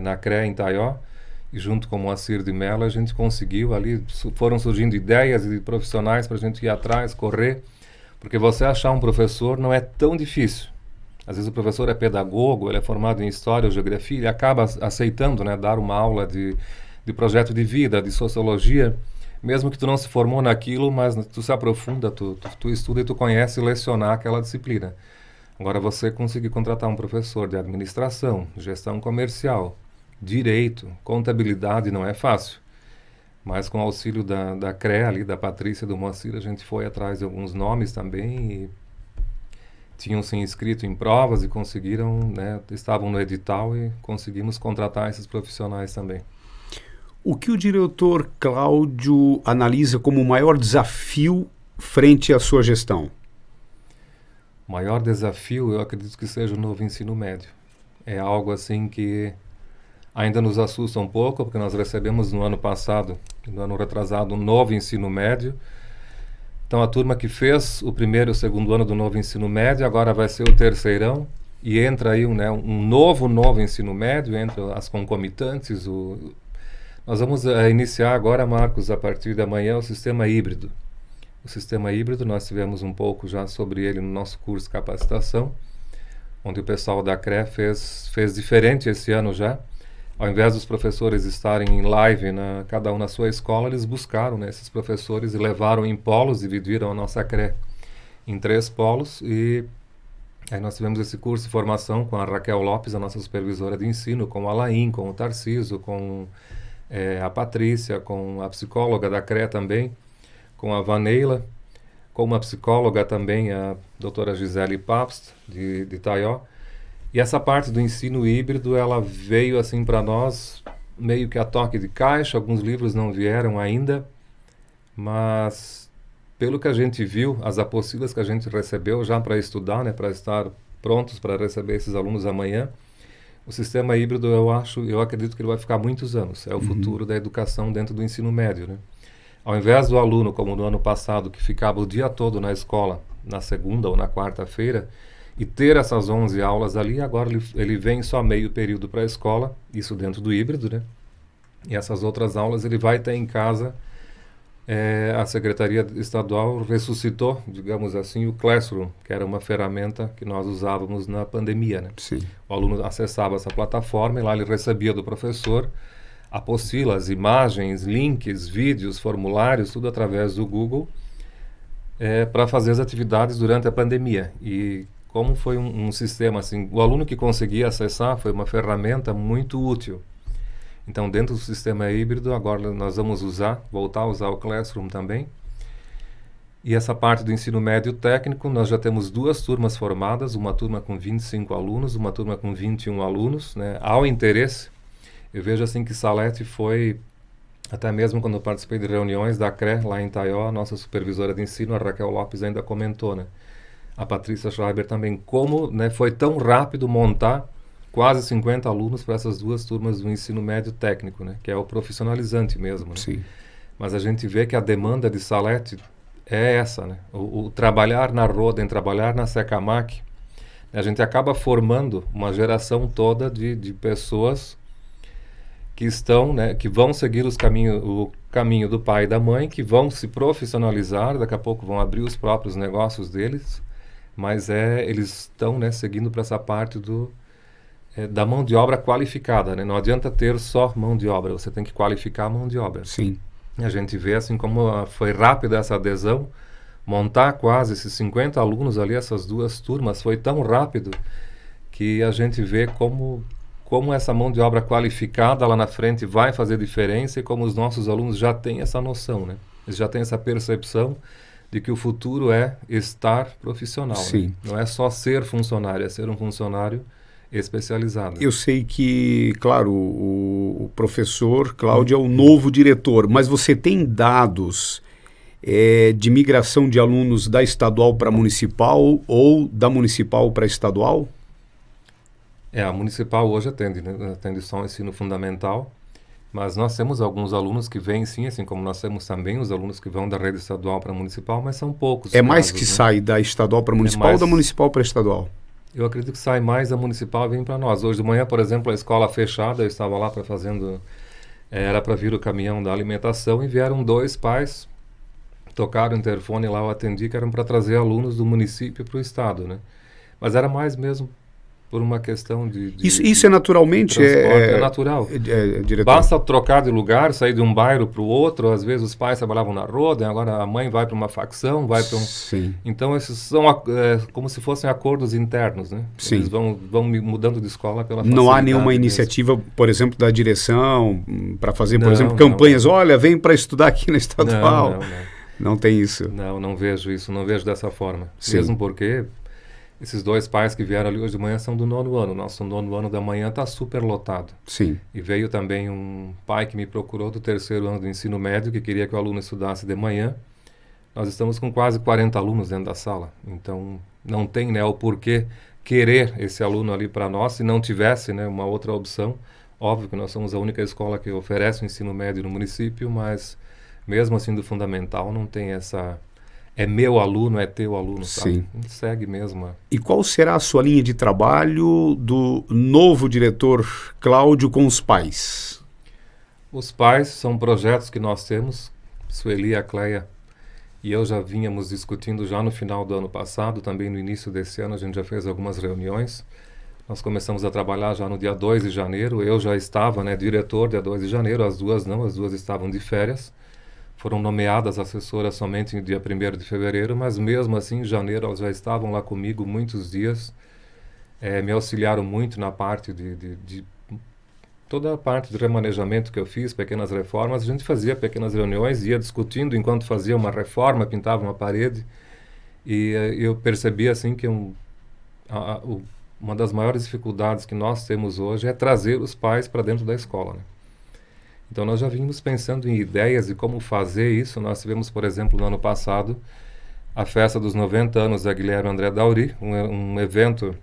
na CRE em Itaió, e junto com o Moacir de Mello a gente conseguiu ali, foram surgindo ideias de profissionais para a gente ir atrás, correr, porque você achar um professor não é tão difícil. Às vezes o professor é pedagogo, ele é formado em História ou Geografia, ele acaba aceitando, né, dar uma aula de projeto de vida, de Sociologia, mesmo que tu não se formou naquilo, mas tu se aprofunda, tu estuda e tu conhece lecionar aquela disciplina. Agora você conseguir contratar um professor de administração, gestão comercial, direito, contabilidade não é fácil. Mas com o auxílio da CRE ali, da Patrícia e do Moacir, a gente foi atrás de alguns nomes também e tinham se inscrito em provas e conseguiram, né, estavam no edital e conseguimos contratar esses profissionais também. O que o diretor Cláudio analisa como o maior desafio frente à sua gestão? O maior desafio, eu acredito que seja o novo ensino médio. É algo assim que ainda nos assusta um pouco, porque nós recebemos no ano passado, no ano retrasado, um novo ensino médio. Então a turma que fez o primeiro e o segundo ano do novo ensino médio, agora vai ser o terceirão, e entra aí um novo ensino médio, entra as concomitantes. Nós vamos iniciar agora, Marcos, a partir de amanhã, o sistema híbrido. O sistema híbrido, nós tivemos um pouco já sobre ele no nosso curso de capacitação, onde o pessoal da CRE fez diferente esse ano já. Ao invés dos professores estarem em live, cada um na sua escola, eles buscaram, né, esses professores e levaram em polos, dividiram a nossa CRE em 3 polos. E aí nós tivemos esse curso de formação com a Raquel Lopes, a nossa supervisora de ensino, com a Laim, com o Tarciso, com a Patrícia, com a psicóloga da CRE também, com a Vaneila, com uma psicóloga também, a doutora Gisele Papst, de Itaió. E essa parte do ensino híbrido, ela veio assim para nós meio que a toque de caixa. Alguns livros não vieram ainda, mas pelo que a gente viu, as apostilas que a gente recebeu já para estudar, né, para estar prontos para receber esses alunos amanhã, o sistema híbrido, eu acredito que ele vai ficar muitos anos. É o futuro da educação dentro do ensino médio, né? Ao invés do aluno, como no ano passado, que ficava o dia todo na escola, na segunda ou na quarta-feira, e ter essas 11 aulas ali, agora ele vem só meio período para a escola, isso dentro do híbrido, né? E essas outras aulas ele vai ter em casa. A Secretaria Estadual ressuscitou, digamos assim, o Classroom, que era uma ferramenta que nós usávamos na pandemia, né? Sim. O aluno acessava essa plataforma e lá ele recebia do professor apostilas, imagens, links, vídeos, formulários, tudo através do Google, para fazer as atividades durante a pandemia. E como foi um sistema assim, o aluno que conseguia acessar, foi uma ferramenta muito útil. Então, dentro do sistema híbrido, agora nós vamos voltar a usar o Classroom também. E essa parte do ensino médio técnico, nós já temos 2 turmas formadas, uma turma com 25 alunos, uma turma com 21 alunos, né? Há o interesse. Eu vejo assim que Salete foi, até mesmo quando eu participei de reuniões da CRE, lá em Itaió, a nossa supervisora de ensino, a Raquel Lopes, ainda comentou, né? A Patrícia Schreiber também, como, né, foi tão rápido montar quase 50 alunos para essas 2 turmas do ensino médio técnico, né, que é o profissionalizante mesmo. Né? Sim. Mas a gente vê que a demanda de Salete é essa, né? O trabalhar na Roden, trabalhar na Secamac, a gente acaba formando uma geração toda de pessoas que estão, né, que vão seguir o caminho do pai e da mãe, que vão se profissionalizar, daqui a pouco vão abrir os próprios negócios deles, mas eles estão, né, seguindo para essa parte da mão de obra qualificada, né? Não adianta ter só mão de obra, você tem que qualificar a mão de obra. Sim. A gente vê assim como foi rápida essa adesão, montar quase esses 50 alunos ali, essas 2 turmas, foi tão rápido que a gente vê como essa mão de obra qualificada lá na frente vai fazer diferença e como os nossos alunos já têm essa noção, né? Eles já têm essa percepção de que o futuro é estar profissional. Sim. Né? Não é só ser funcionário, é ser um funcionário especializado. Eu sei que, claro, o professor Cláudio é o novo diretor, mas você tem dados de migração de alunos da estadual para municipal ou da municipal para estadual? A municipal hoje atende, né? Atende só o ensino fundamental, mas nós temos alguns alunos que vêm sim, assim como nós temos também os alunos que vão da rede estadual para municipal, mas são poucos. É mais casos, que né? sai da estadual para municipal ou da municipal para estadual? Eu acredito que sai mais da municipal e vem para nós. Hoje de manhã, por exemplo, a escola fechada, eu estava lá era para vir o caminhão da alimentação e vieram 2 pais, tocaram o interfone lá, eu atendi, que eram para trazer alunos do município para o estado, né? Mas era mais mesmo por uma questão de isso é naturalmente é natural. Diretor. Basta trocar de lugar, sair de um bairro para o outro. Às vezes os pais trabalhavam na Roden, agora a mãe vai para uma facção, vai para Sim. Então esses são como se fossem acordos internos, né? Sim. Eles vão mudando de escola pela facilidade. Não há nenhuma iniciativa, por exemplo, da direção para fazer, por exemplo, campanhas. Não. Olha, vem para estudar aqui na estadual. Não tem isso. Não vejo isso, não vejo dessa forma. Sim. Mesmo porque esses 2 pais que vieram ali hoje de manhã são do 9º ano. Nosso 9º ano da manhã está super lotado. Sim. E veio também um pai que me procurou do 3º ano do ensino médio, que queria que o aluno estudasse de manhã. Nós estamos com quase 40 alunos dentro da sala. Então, não tem, né, o porquê querer esse aluno ali para nós, se não tivesse, né, uma outra opção. Óbvio que nós somos a única escola que oferece o ensino médio no município, mas mesmo assim do fundamental não tem essa... É meu aluno, é teu aluno, sabe? Sim. A gente segue mesmo. E qual será a sua linha de trabalho do novo diretor Cláudio com os pais? Os pais são projetos que nós temos, Sueli, a Cleia e eu já vínhamos discutindo já no final do ano passado, também no início desse ano a gente já fez algumas reuniões. Nós começamos a trabalhar já no dia 2 de janeiro, eu já estava, né, diretor dia 2 de janeiro, as duas não, as duas estavam de férias. Foram nomeadas assessoras somente no dia 1º de fevereiro, mas mesmo assim, em janeiro, elas já estavam lá comigo muitos dias, me auxiliaram muito na parte de toda a parte de remanejamento que eu fiz, pequenas reformas. A gente fazia pequenas reuniões, ia discutindo enquanto fazia uma reforma, pintava uma parede, e eu percebi assim que uma das maiores dificuldades que nós temos hoje é trazer os pais para dentro da escola, né? Então nós já vínhamos pensando em ideias de como fazer isso. Nós tivemos, por exemplo, no ano passado, a festa dos 90 anos da Guilherme André Dauri, um evento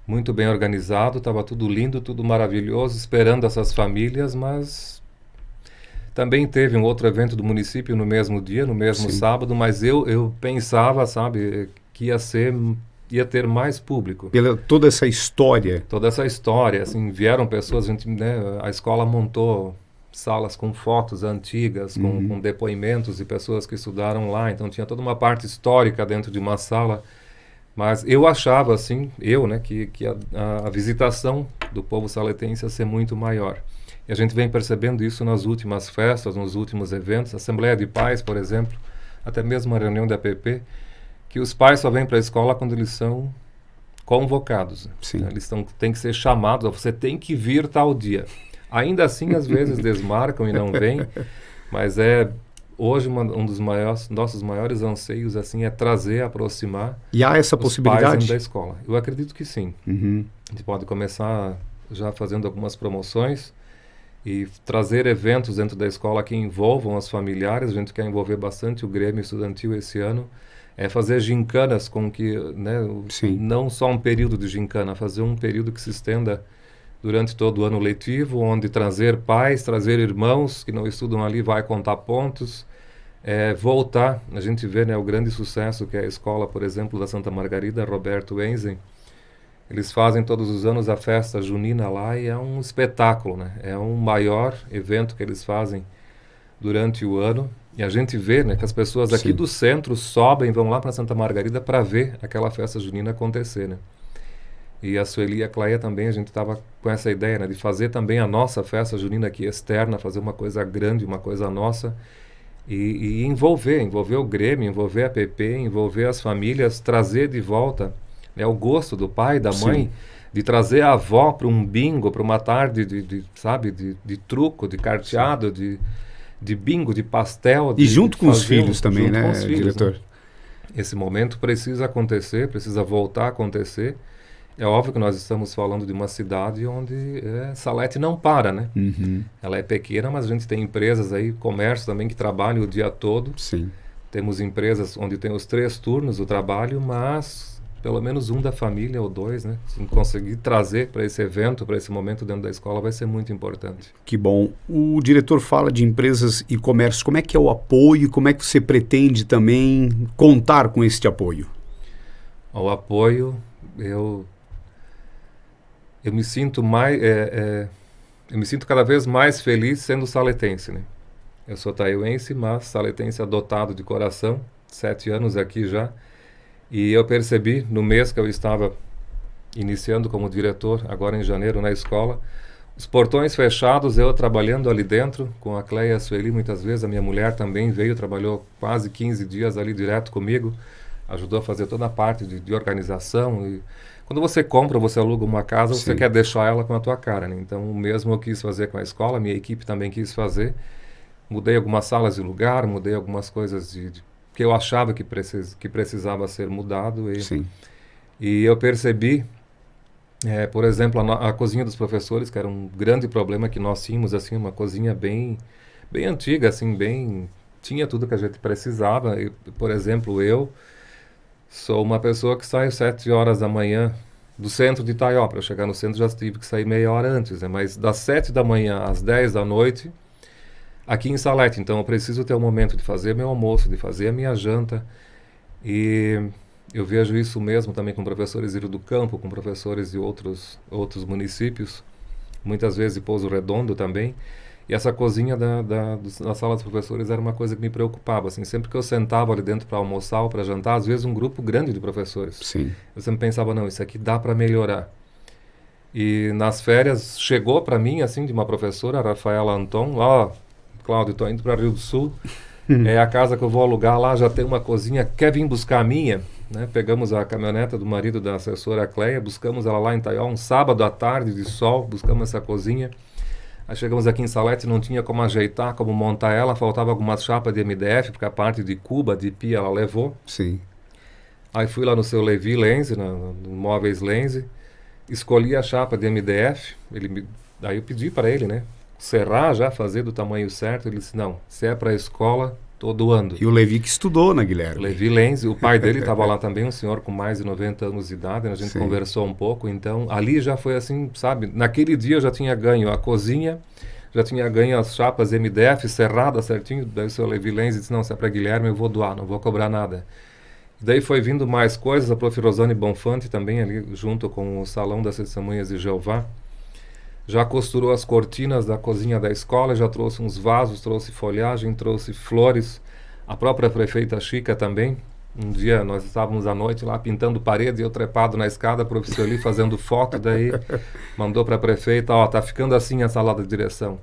muito bem organizado, estava tudo lindo, tudo maravilhoso, esperando essas famílias, mas também teve um outro evento do município no mesmo dia, no mesmo Sim. sábado, mas eu pensava, sabe, que ia ter mais público. Pela toda essa história. Toda essa história, assim, vieram pessoas, a gente, né, a escola montou salas com fotos antigas, com depoimentos de pessoas que estudaram lá, então tinha toda uma parte histórica dentro de uma sala, mas eu achava, assim, né, que a visitação do povo saletense ia ser muito maior. E a gente vem percebendo isso nas últimas festas, nos últimos eventos, Assembleia de Pais, por exemplo, até mesmo a reunião da APP, que os pais só vêm para a escola quando eles são convocados. Sim. Né? Eles têm que ser chamados, você tem que vir tal dia. Ainda assim, às vezes desmarcam e não vêm, mas hoje um dos nossos maiores anseios assim, é trazer, aproximar e há essa os possibilidade pais dentro da escola. Eu acredito que sim. Uhum. A gente pode começar já fazendo algumas promoções e trazer eventos dentro da escola que envolvam os familiares. A gente quer envolver bastante o Grêmio Estudantil esse ano. Fazer gincanas com que, né, não só um período de gincana, fazer um período que se estenda durante todo o ano letivo, onde trazer pais, trazer irmãos que não estudam ali, vai contar pontos, voltar. A gente vê, né, o grande sucesso que é a escola, por exemplo, da Santa Margarida, Roberto Enzen. Eles fazem todos os anos a festa junina lá e é um espetáculo, né? É um maior evento que eles fazem durante o ano. E a gente vê, né, que as pessoas aqui do centro sobem, vão lá para Santa Margarida para ver aquela festa junina acontecer, né? E a Sueli e a Cleia também, a gente estava com essa ideia, né, de fazer também a nossa festa junina aqui externa, fazer uma coisa grande, uma coisa nossa, e envolver o Grêmio, envolver a PP, envolver as famílias, trazer de volta, né, o gosto do pai, da mãe, de trazer a avó para um bingo, para uma tarde de truco, de carteado, de bingo, de pastel. E junto com os filhos também, né, diretor? Né? Esse momento precisa acontecer, precisa voltar a acontecer. É óbvio que nós estamos falando de uma cidade onde Salete não para, né? Uhum. Ela é pequena, mas a gente tem empresas aí, comércio também que trabalham o dia todo. Sim. Temos empresas onde tem os 3 turnos do trabalho, mas pelo menos um da família ou 2, né? Se conseguir trazer para esse evento, para esse momento dentro da escola, vai ser muito importante. Que bom. O diretor fala de empresas e comércio. Como é que é o apoio? Como é que você pretende também contar com este apoio? O apoio, eu me sinto eu me sinto cada vez mais feliz sendo saletense, né? Eu sou taiuense, mas saletense adotado de coração, 7 anos aqui já. E eu percebi, no mês que eu estava iniciando como diretor, agora em janeiro, na escola, os portões fechados, eu trabalhando ali dentro, com a Cleia e a Sueli, muitas vezes, a minha mulher também veio, trabalhou quase 15 dias ali direto comigo, ajudou a fazer toda a parte de organização. E quando você compra, você aluga uma casa, você quer deixar ela com a tua cara, né? Então, o mesmo eu quis fazer com a escola, minha equipe também quis fazer. Mudei algumas salas de lugar, mudei algumas coisas que eu achava que precisava ser mudado. E eu percebi, por exemplo, a cozinha dos professores, que era um grande problema que nós tínhamos, assim, uma cozinha bem antiga, assim, tinha tudo que a gente precisava. Por exemplo, eu sou uma pessoa que sai às 7 horas da manhã do centro de Itaió. Para chegar no centro já tive que sair meia hora antes, né? Mas das 7 da manhã às 10 da noite, aqui em Salete. Então eu preciso ter um momento de fazer meu almoço, de fazer a minha janta. E eu vejo isso mesmo também com professores de Rio do Campo, com professores de outros municípios, muitas vezes de Pouso Redondo também. E essa cozinha da sala dos professores era uma coisa que me preocupava. Assim, sempre que eu sentava ali dentro para almoçar ou para jantar, às vezes um grupo grande de professores. Sim. Eu sempre pensava, não, isso aqui dá para melhorar. E nas férias chegou para mim, assim, de uma professora, a Rafaela Anton, ó, Cláudio, estou indo para Rio do Sul, é a casa que eu vou alugar lá, já tem uma cozinha, quer vir buscar a minha? Né? Pegamos a caminhoneta do marido da assessora Cleia, buscamos ela lá em Itaió, um sábado à tarde de sol, buscamos essa cozinha. Aí chegamos aqui em Salete, não tinha como ajeitar, como montar ela, faltava algumas chapas de MDF, porque a parte de cuba, de pia, ela levou. Sim. Aí fui lá no seu Levi Lenze, no Móveis Lenze, escolhi a chapa de MDF, daí eu pedi para ele, né, serrar já, fazer do tamanho certo. Ele disse, não, se é para a escola, tô doando. E o Levi que estudou, né, Guilherme? O Levi Lenze, o pai dele estava lá também, um senhor com mais de 90 anos de idade, né? A gente Sim. conversou um pouco, então ali já foi assim, sabe, naquele dia eu já tinha ganho a cozinha, já tinha ganho as chapas MDF serradas certinho. Daí o seu Levi Lenze disse, não, se é para Guilherme eu vou doar, não vou cobrar nada. Daí foi vindo mais coisas, a prof. Rosane Bonfante também ali junto com o Salão das Testemunhas de Jeová, já costurou as cortinas da cozinha da escola, já trouxe uns vasos, trouxe folhagem, trouxe flores. A própria prefeita Chica também. Um dia nós estávamos à noite lá pintando parede, eu trepado na escada, a professora ali fazendo foto, daí mandou para a prefeita, ó, tá ficando assim a sala de direção.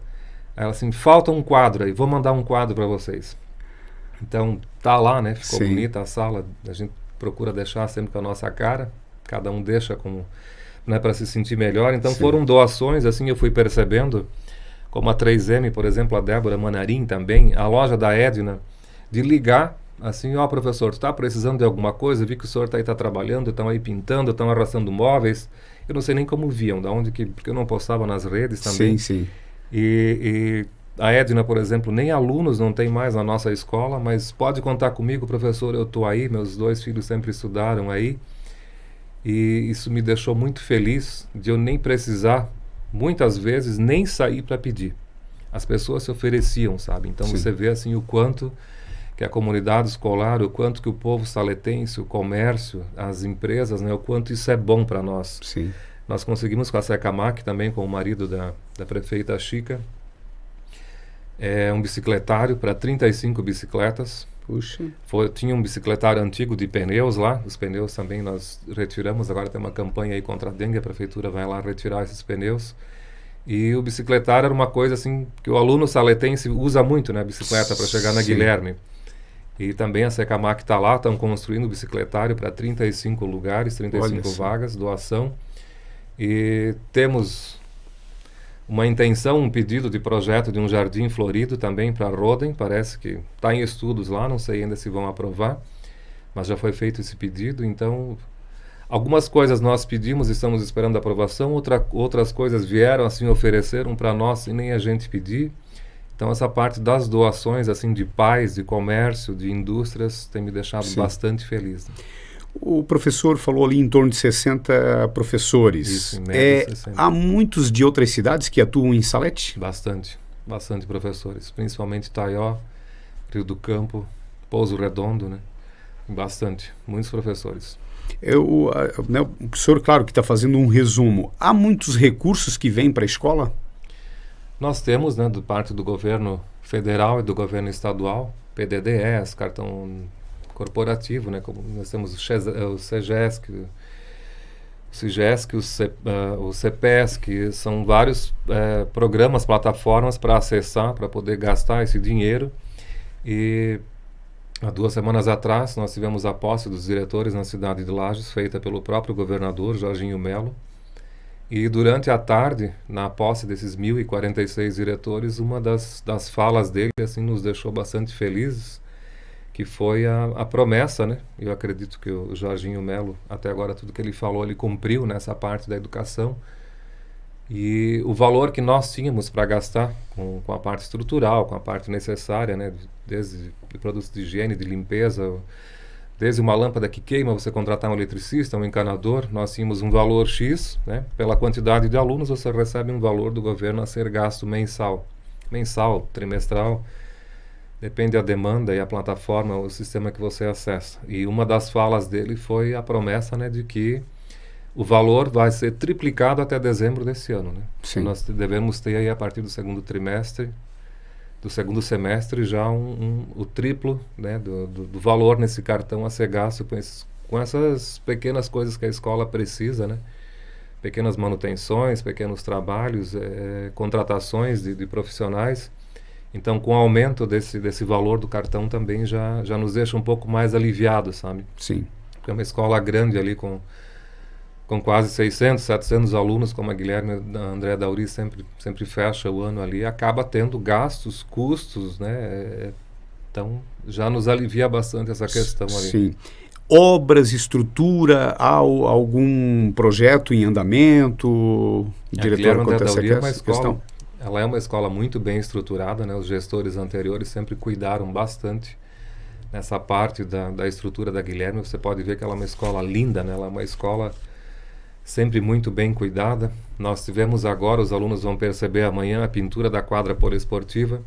Ela assim, falta um quadro aí, vou mandar um quadro para vocês. Então tá lá, né? Ficou Sim. bonita a sala, a gente procura deixar sempre com a nossa cara, cada um deixa como, né, para se sentir melhor. Então Sim. foram doações, assim, eu fui percebendo, como a 3M, por exemplo, a Débora Manarim também, a loja da Edna, de ligar, assim, ó, professor, tu está precisando de alguma coisa? Eu vi que o senhor está trabalhando, estão aí pintando, estão arrastando móveis. Eu não sei nem como viam, da onde que, porque eu não postava nas redes também. Sim, sim. E a Edna, por exemplo, nem alunos não tem mais na nossa escola, mas pode contar comigo, professor, eu estou aí, meus 2 filhos sempre estudaram aí. E isso me deixou muito feliz de eu nem precisar, muitas vezes, nem sair para pedir. As pessoas se ofereciam, sabe? Então Sim. você vê assim o quanto que a comunidade escolar, o quanto que o povo saletense, o comércio, as empresas, né, o quanto isso é bom para nós. Sim. Nós conseguimos com a Secamac também, com o marido da prefeita Chica, um bicicletário para 35 bicicletas. Puxa. Tinha um bicicletário antigo de pneus lá, os pneus também nós retiramos, agora tem uma campanha aí contra a dengue, a prefeitura vai lá retirar esses pneus. E o bicicletário era uma coisa assim, que o aluno saletense usa muito, né, a bicicleta para chegar na Sim. Guilherme. E também a Secamac está lá, estão construindo o bicicletário para 35 lugares, 35 vagas, doação. E temos uma intenção, um pedido de projeto de um jardim florido também para Roden, parece que está em estudos lá, não sei ainda se vão aprovar, mas já foi feito esse pedido. Então, algumas coisas nós pedimos e estamos esperando a aprovação, outras coisas vieram assim, ofereceram para nós e nem a gente pedir. Então essa parte das doações assim de pais, de comércio, de indústrias tem me deixado Sim. bastante feliz. Né? O professor falou ali em torno de 60 professores. Isso, em média 60. Há muitos de outras cidades que atuam em Salete? Bastante professores, principalmente Itaió, Rio do Campo, Pouso Redondo, né? Bastante, muitos professores. O senhor, claro, que está fazendo um resumo. Há muitos recursos que vêm para a escola? Nós temos, né, do parte do governo federal e do governo estadual, PDDES, cartão corporativo, né, como nós temos o CEGESC, o CEPESC, são vários programas, plataformas para acessar, para poder gastar esse dinheiro. E há 2 semanas atrás nós tivemos a posse dos diretores na cidade de Lages, feita pelo próprio governador, Jorginho Melo. E durante a tarde, na posse desses 1.046 diretores, uma das falas dele assim, nos deixou bastante felizes, que foi a promessa, né? Eu acredito que o Jorginho Melo, até agora, tudo que ele falou, ele cumpriu nessa parte da educação. E o valor que nós tínhamos para gastar com a parte estrutural, com a parte necessária, né? Desde produtos de higiene, de limpeza, Desde uma lâmpada que queima, você contratar um eletricista, um encanador, nós tínhamos um valor X, né? Pela quantidade de alunos, você recebe um valor do governo a ser gasto mensal, trimestral, depende da demanda e a plataforma, o sistema que você acessa. E uma das falas dele foi a promessa, né, de que o valor vai ser triplicado até dezembro desse ano, né? Sim. Nós devemos ter aí a partir do segundo semestre já o triplo, né, do valor nesse cartão a ser gasto com essas pequenas coisas que a escola precisa, né? Pequenas manutenções, pequenos trabalhos, contratações de profissionais. Então, com o aumento desse valor do cartão também já nos deixa um pouco mais aliviados, sabe? Sim. Porque é uma escola grande ali com quase 600, 700 alunos, como a Guilherme André Dauri sempre fecha o ano ali, acaba tendo gastos, custos, né? Então, já nos alivia bastante essa questão ali. Sim. Obras, estrutura, há algum projeto em andamento? Diretor, quanto a essa questão? Ela é uma escola muito bem estruturada, né? Os gestores anteriores sempre cuidaram bastante nessa parte da estrutura da Guilherme. Você pode ver que ela é uma escola linda, né? Ela é uma escola sempre muito bem cuidada. Nós tivemos agora, os alunos vão perceber amanhã, a pintura da quadra poliesportiva,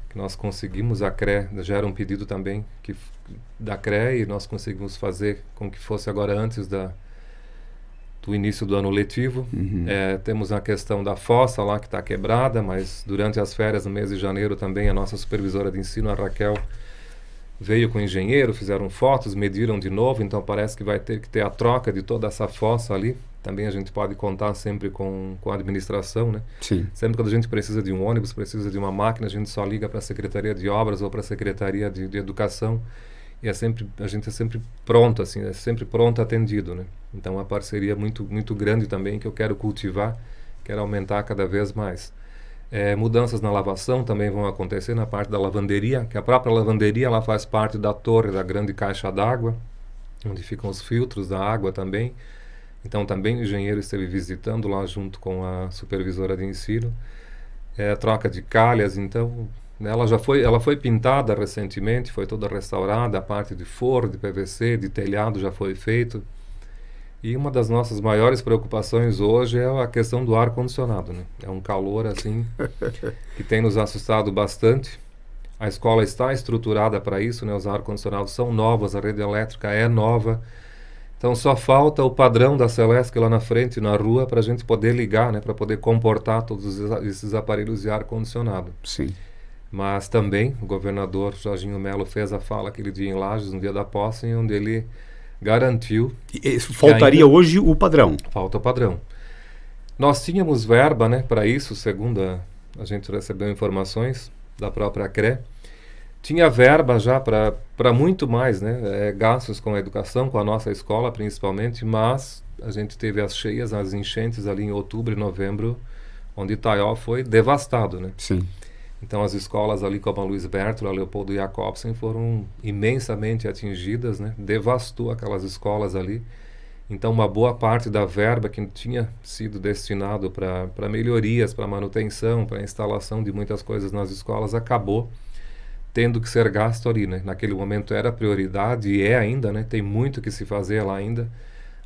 que nós conseguimos, a CRE já era um pedido também da CRE, e nós conseguimos fazer com que fosse agora antes do início do ano letivo. Temos a questão da fossa lá que está quebrada, mas durante as férias, no mês de janeiro também, a nossa supervisora de ensino, a Raquel, veio com o engenheiro, fizeram fotos, mediram de novo, então parece que vai ter que ter a troca de toda essa fossa ali. Também a gente pode contar sempre com a administração, né? Sim. Sempre quando a gente precisa de um ônibus, precisa de uma máquina, a gente só liga para a Secretaria de Obras ou para a Secretaria de Educação, e a gente é sempre pronto, assim, é sempre pronto atendido, né? Então, uma parceria muito, muito grande também que eu quero cultivar, quero aumentar cada vez mais. Mudanças na lavação também vão acontecer na parte da lavanderia, que a própria lavanderia ela faz parte da torre da grande caixa d'água, onde ficam os filtros da água também. Então também o engenheiro esteve visitando lá junto com a supervisora de ensino. Troca de calhas, então ela foi pintada recentemente, foi toda restaurada, a parte de forro, de PVC, de telhado já foi feito. E uma das nossas maiores preocupações hoje é a questão do ar-condicionado, né? É um calor, assim, que tem nos assustado bastante. A escola está estruturada para isso, né? Os ar-condicionados são novos, a rede elétrica é nova. Então, só falta o padrão da Celesc lá na frente, na rua, para a gente poder ligar, né? Para poder comportar todos esses aparelhos de ar-condicionado. Sim. Mas também o governador Jorginho Melo fez a fala aquele dia em Lages, no dia da posse, onde ele garantiu... Faltaria hoje o padrão. Falta o padrão. Nós tínhamos verba, né, para isso, segundo a gente recebeu informações da própria CRE. Tinha verba já para muito mais, né, gastos com a educação, com a nossa escola principalmente, mas a gente teve as cheias, as enchentes ali em outubro e novembro, onde Itaió foi devastado, né? Sim. Então as escolas ali como a Luiz Bertolo, a Leopoldo Jacobsen foram imensamente atingidas, né? Devastou aquelas escolas ali. Então uma boa parte da verba que tinha sido destinado para melhorias, para manutenção, para instalação de muitas coisas nas escolas acabou tendo que ser gasto ali, né? Naquele momento era prioridade e é ainda, né? Tem muito que se fazer lá ainda.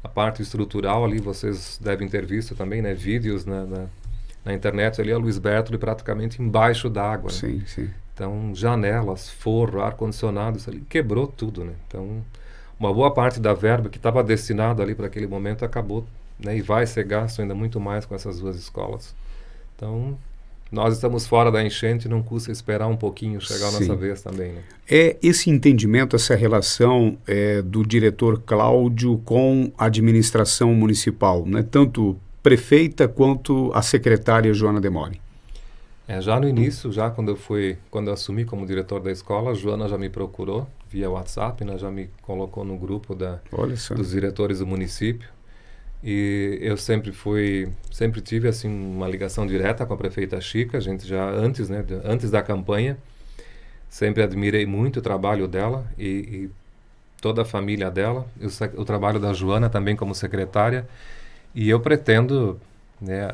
A parte estrutural ali, vocês devem ter visto também, né? Vídeos na internet ali, a Luiz Bertolo praticamente embaixo d'água, né? Sim, sim. Então, janelas, forro, ar-condicionado, isso ali quebrou tudo, né? Então, uma boa parte da verba que estava destinada ali para aquele momento acabou, né? E vai ser gasto ainda muito mais com essas duas escolas. Então, nós estamos fora da enchente, não custa esperar um pouquinho chegar a nossa vez também, né? É esse entendimento, essa relação do diretor Cláudio com a administração municipal, né? Tanto prefeita quanto a secretária Joana Demore. Já no início, já quando eu assumi como diretor da escola, a Joana já me procurou via WhatsApp, né? Já me colocou no grupo dos diretores do município. E eu sempre tive assim uma ligação direta com a prefeita Chica, a gente já antes da campanha, sempre admirei muito o trabalho dela e toda a família dela, o trabalho da Joana também como secretária, e eu pretendo, né,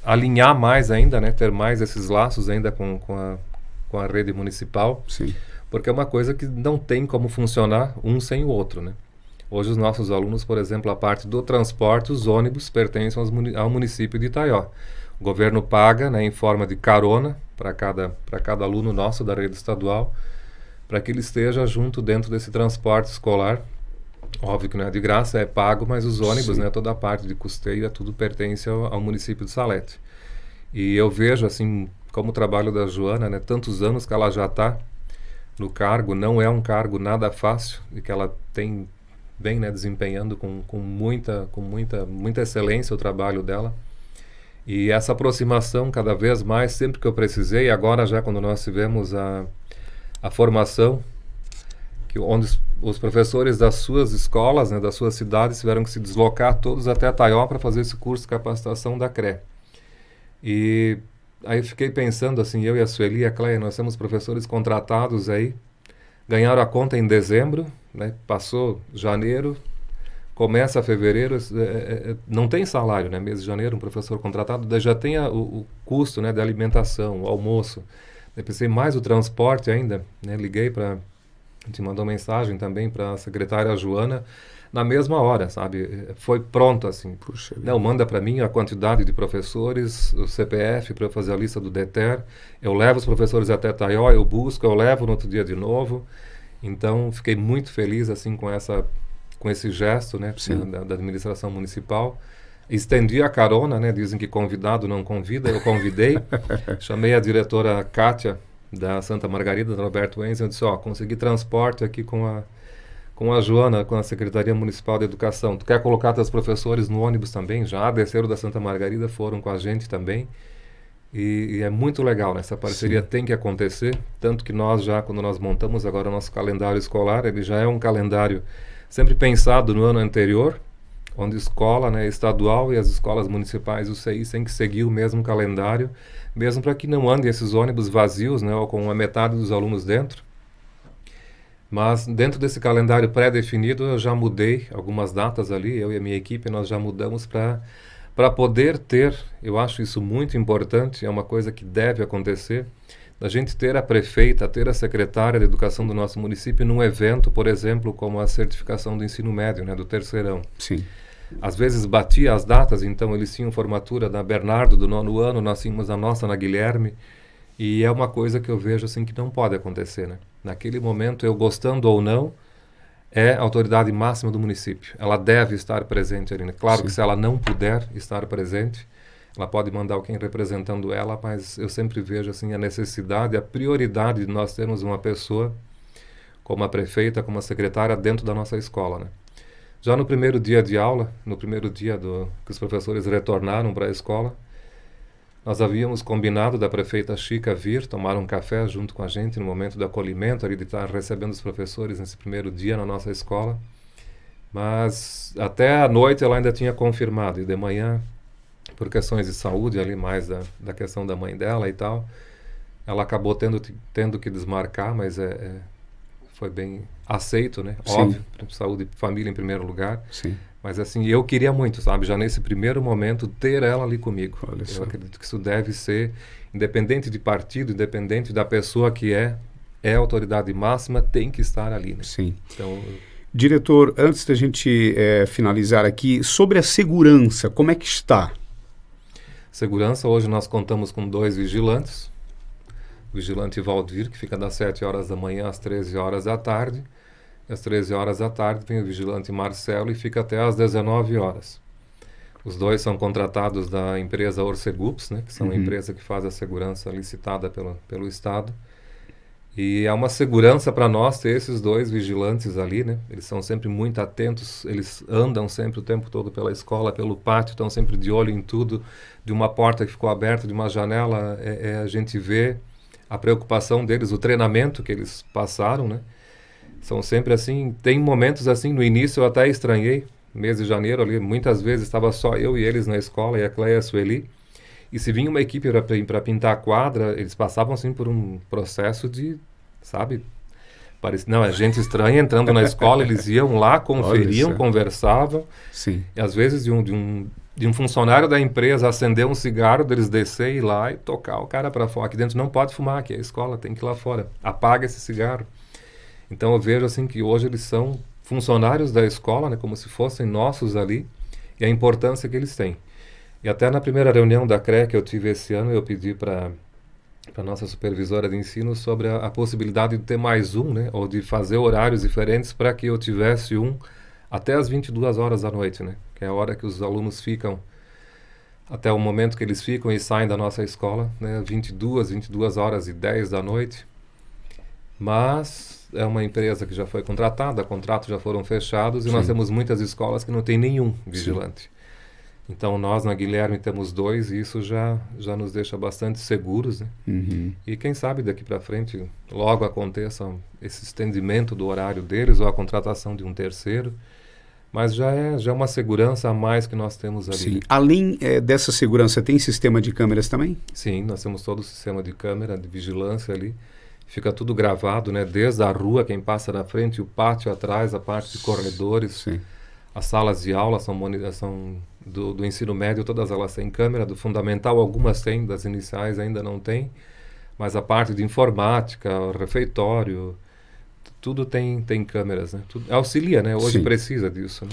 alinhar mais ainda, né, ter mais esses laços ainda com a rede municipal. Sim. porque é uma coisa que não tem como funcionar um sem o outro, né? Hoje os nossos alunos, por exemplo, a parte do transporte, os ônibus pertencem ao município de Itaió. O governo paga, né, em forma de carona para cada aluno nosso da rede estadual, para que ele esteja junto dentro desse transporte escolar. Óbvio que não é de graça, é pago, mas os ônibus, né, toda a parte de custeio, tudo pertence ao município de Salete. E eu vejo, assim, como o trabalho da Joana, né, tantos anos que ela já está no cargo, não é um cargo nada fácil, e que ela vem, né, desempenhando com muita excelência o trabalho dela. E essa aproximação cada vez mais, sempre que eu precisei, agora já quando nós tivemos a formação, onde os professores das suas escolas, né, das suas cidades, tiveram que se deslocar todos até Itaió para fazer esse curso de capacitação da CRE. E aí eu fiquei pensando assim, eu e a Sueli e a Cleia, nós temos professores contratados aí, ganharam a conta em dezembro, né, passou janeiro, começa fevereiro, não tem salário, né, mês de janeiro, um professor contratado, daí já tem o custo, né, da alimentação, o almoço, eu pensei mais o transporte ainda, né, liguei para, a gente mandou mensagem também para a secretária Joana, na mesma hora, sabe? Foi pronto, assim. Puxa, não, manda para mim a quantidade de professores, o CPF para eu fazer a lista do DETER, eu levo os professores até Itaió, eu busco, eu levo no outro dia de novo. Então, fiquei muito feliz, assim, com esse gesto, né, da administração municipal. Estendi a carona, né, dizem que convidado não convida, eu convidei, chamei a diretora Kátia, da Santa Margarida, da Roberto Enzo, eu disse, consegui transporte aqui com a Joana, com a Secretaria Municipal de Educação. Tu quer colocar teus professores no ônibus também? Já desceram da Santa Margarida, foram com a gente também. E é muito legal, né? Essa parceria tem que acontecer, tanto que nós já, quando nós montamos agora o nosso calendário escolar, ele já é um calendário sempre pensado no ano anterior, onde escola, né, estadual e as escolas municipais, o CI, tem que seguir o mesmo calendário, mesmo para que não andem esses ônibus vazios, né, ou com a metade dos alunos dentro. Mas dentro desse calendário pré-definido, eu já mudei algumas datas ali, eu e a minha equipe, nós já mudamos para poder ter, eu acho isso muito importante, é uma coisa que deve acontecer, a gente ter a prefeita, ter a secretária de educação do nosso município num evento, por exemplo, como a certificação do ensino médio, né, do terceirão. Sim. Às vezes batia as datas, então eles tinham formatura da Bernardo do 9º ano, nós tínhamos a nossa na Guilherme, e é uma coisa que eu vejo assim que não pode acontecer, né? Naquele momento, eu gostando ou não, é a autoridade máxima do município. Ela deve estar presente ali, né? Claro que se ela não puder estar presente, ela pode mandar alguém representando ela, mas eu sempre vejo assim a necessidade, a prioridade de nós termos uma pessoa como a prefeita, como a secretária dentro da nossa escola, né? Já no primeiro dia de aula, no primeiro dia que os professores retornaram para a escola, nós havíamos combinado da prefeita Chica vir tomar um café junto com a gente no momento do acolhimento, ali de estar recebendo os professores nesse primeiro dia na nossa escola. Mas até à noite ela ainda tinha confirmado, e de manhã, por questões de saúde ali, mais da questão da mãe dela e tal, ela acabou tendo que desmarcar, mas foi bem aceito, né? Sim. Óbvio, saúde e família em primeiro lugar. Sim. Mas assim, eu queria muito, sabe, já nesse primeiro momento, ter ela ali comigo. Olha só. Eu acredito que isso deve ser, independente de partido, independente da pessoa que é a autoridade máxima, tem que estar ali, né? Sim. Então, diretor, antes da gente finalizar aqui, sobre a segurança, como é que está? Segurança, hoje nós contamos com 2 vigilantes. O vigilante Valdir, que fica das 7 horas da manhã às 13 horas da tarde. Às 13 horas da tarde vem o vigilante Marcelo e fica até às 19 horas. Os 2 são contratados da empresa Orcegups, né, que são a empresa que faz a segurança licitada pelo Estado. E é uma segurança para nós ter esses 2 vigilantes ali, né? Eles são sempre muito atentos, eles andam sempre o tempo todo pela escola, pelo pátio, estão sempre de olho em tudo. De uma porta que ficou aberta, de uma janela, a gente vê a preocupação deles, o treinamento que eles passaram, né? São sempre assim, tem momentos assim, no início eu até estranhei, mês de janeiro ali, muitas vezes estava só eu e eles na escola, e a Cleia e a Sueli, e se vinha uma equipe para pintar a quadra, eles passavam assim por um processo de, sabe, não, é gente estranha entrando na escola, eles iam lá, conferiam, conversavam, Sim. e às vezes de um de um funcionário da empresa acender um cigarro, deles descer e ir lá e tocar o cara para fora. Aqui dentro não pode fumar, aqui é a escola, tem que ir lá fora. Apaga esse cigarro. Então eu vejo assim que hoje eles são funcionários da escola, né, como se fossem nossos ali, e a importância que eles têm. E até na primeira reunião da CRE que eu tive esse ano, eu pedi para a nossa supervisora de ensino sobre a possibilidade de ter mais um, né, ou de fazer horários diferentes para que eu tivesse um até as 22 horas da noite, né, que é a hora que os alunos ficam, até o momento que eles ficam e saem da nossa escola, né, 22 horas e 10 da noite. Mas é uma empresa que já foi contratada, contratos já foram fechados, e nós temos muitas escolas que não tem nenhum vigilante. Sim. Então nós na Guilherme temos 2 e isso já nos deixa bastante seguros, né? Uhum. E quem sabe daqui para frente logo aconteça esse estendimento do horário deles ou a contratação de um terceiro, mas já é uma segurança a mais que nós temos ali. Sim. Além dessa segurança, tem sistema de câmeras também? Sim, nós temos todo o sistema de câmera, de vigilância ali. Fica tudo gravado, né? Desde a rua, quem passa na frente, o pátio atrás, a parte de corredores. Sim. As salas de aula são do ensino médio, todas elas têm câmera. Do fundamental, algumas têm, das iniciais ainda não tem. Mas a parte de informática, o refeitório, tudo tem câmeras, né? Tudo auxilia, né? Hoje Sim. precisa disso, né?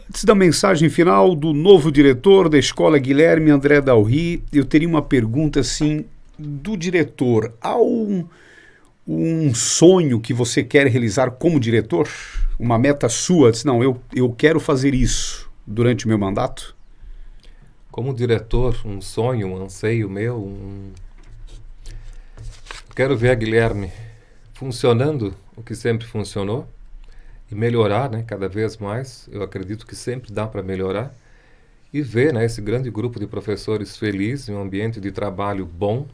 Antes da mensagem final do novo diretor da Escola Guilherme André Dalry, eu teria uma pergunta, assim, do diretor. Há um sonho que você quer realizar como diretor? Uma meta sua? Diz, não, eu quero fazer isso durante o meu mandato? Como diretor, um sonho, um anseio meu, quero ver a Guilherme funcionando o que sempre funcionou e melhorar, né, cada vez mais. Eu acredito que sempre dá para melhorar. E ver, né, esse grande grupo de professores felizes, em um ambiente de trabalho bom.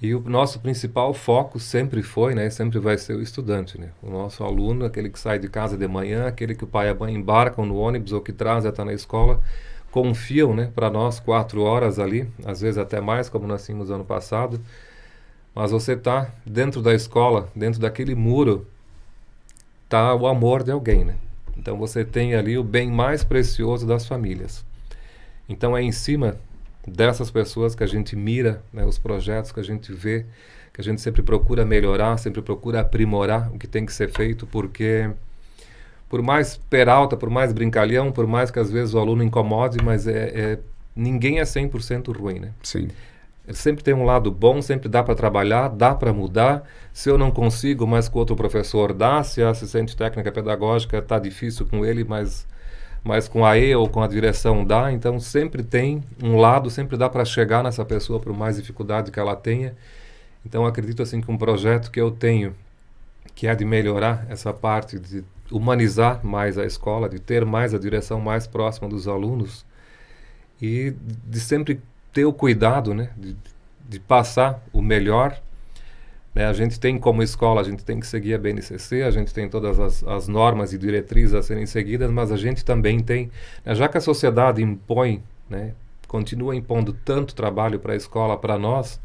E o nosso principal foco sempre foi, né, sempre vai ser o estudante, né? O nosso aluno, aquele que sai de casa de manhã, aquele que o pai e a mãe embarcam no ônibus ou que traz até na escola, confiam, né, para nós 4 horas ali, às vezes até mais, como nós tínhamos ano passado. Mas você está dentro da escola, dentro daquele muro, está o amor de alguém, né? Então você tem ali o bem mais precioso das famílias. Então é em cima dessas pessoas que a gente mira, né, os projetos que a gente vê, que a gente sempre procura melhorar, sempre procura aprimorar o que tem que ser feito, porque por mais peralta, por mais brincalhão, por mais que às vezes o aluno incomode, mas ninguém é 100% ruim, né? Sim. Sempre tem um lado bom, sempre dá para trabalhar, dá para mudar. Se eu não consigo, mas com outro professor dá. Se a assistente técnica pedagógica está difícil com ele, mas com a E ou com a direção dá. Então sempre tem um lado, sempre dá para chegar nessa pessoa por mais dificuldade que ela tenha. Então acredito assim que um projeto que eu tenho, que é de melhorar essa parte, de humanizar mais a escola, de ter mais a direção mais próxima dos alunos e de sempre ter o cuidado, né, de passar o melhor, né? A gente tem como escola, a gente tem que seguir a BNCC, a gente tem todas as normas e diretrizes a serem seguidas, mas a gente também tem, né, já que a sociedade impõe, né, continua impondo tanto trabalho para a escola, para nós,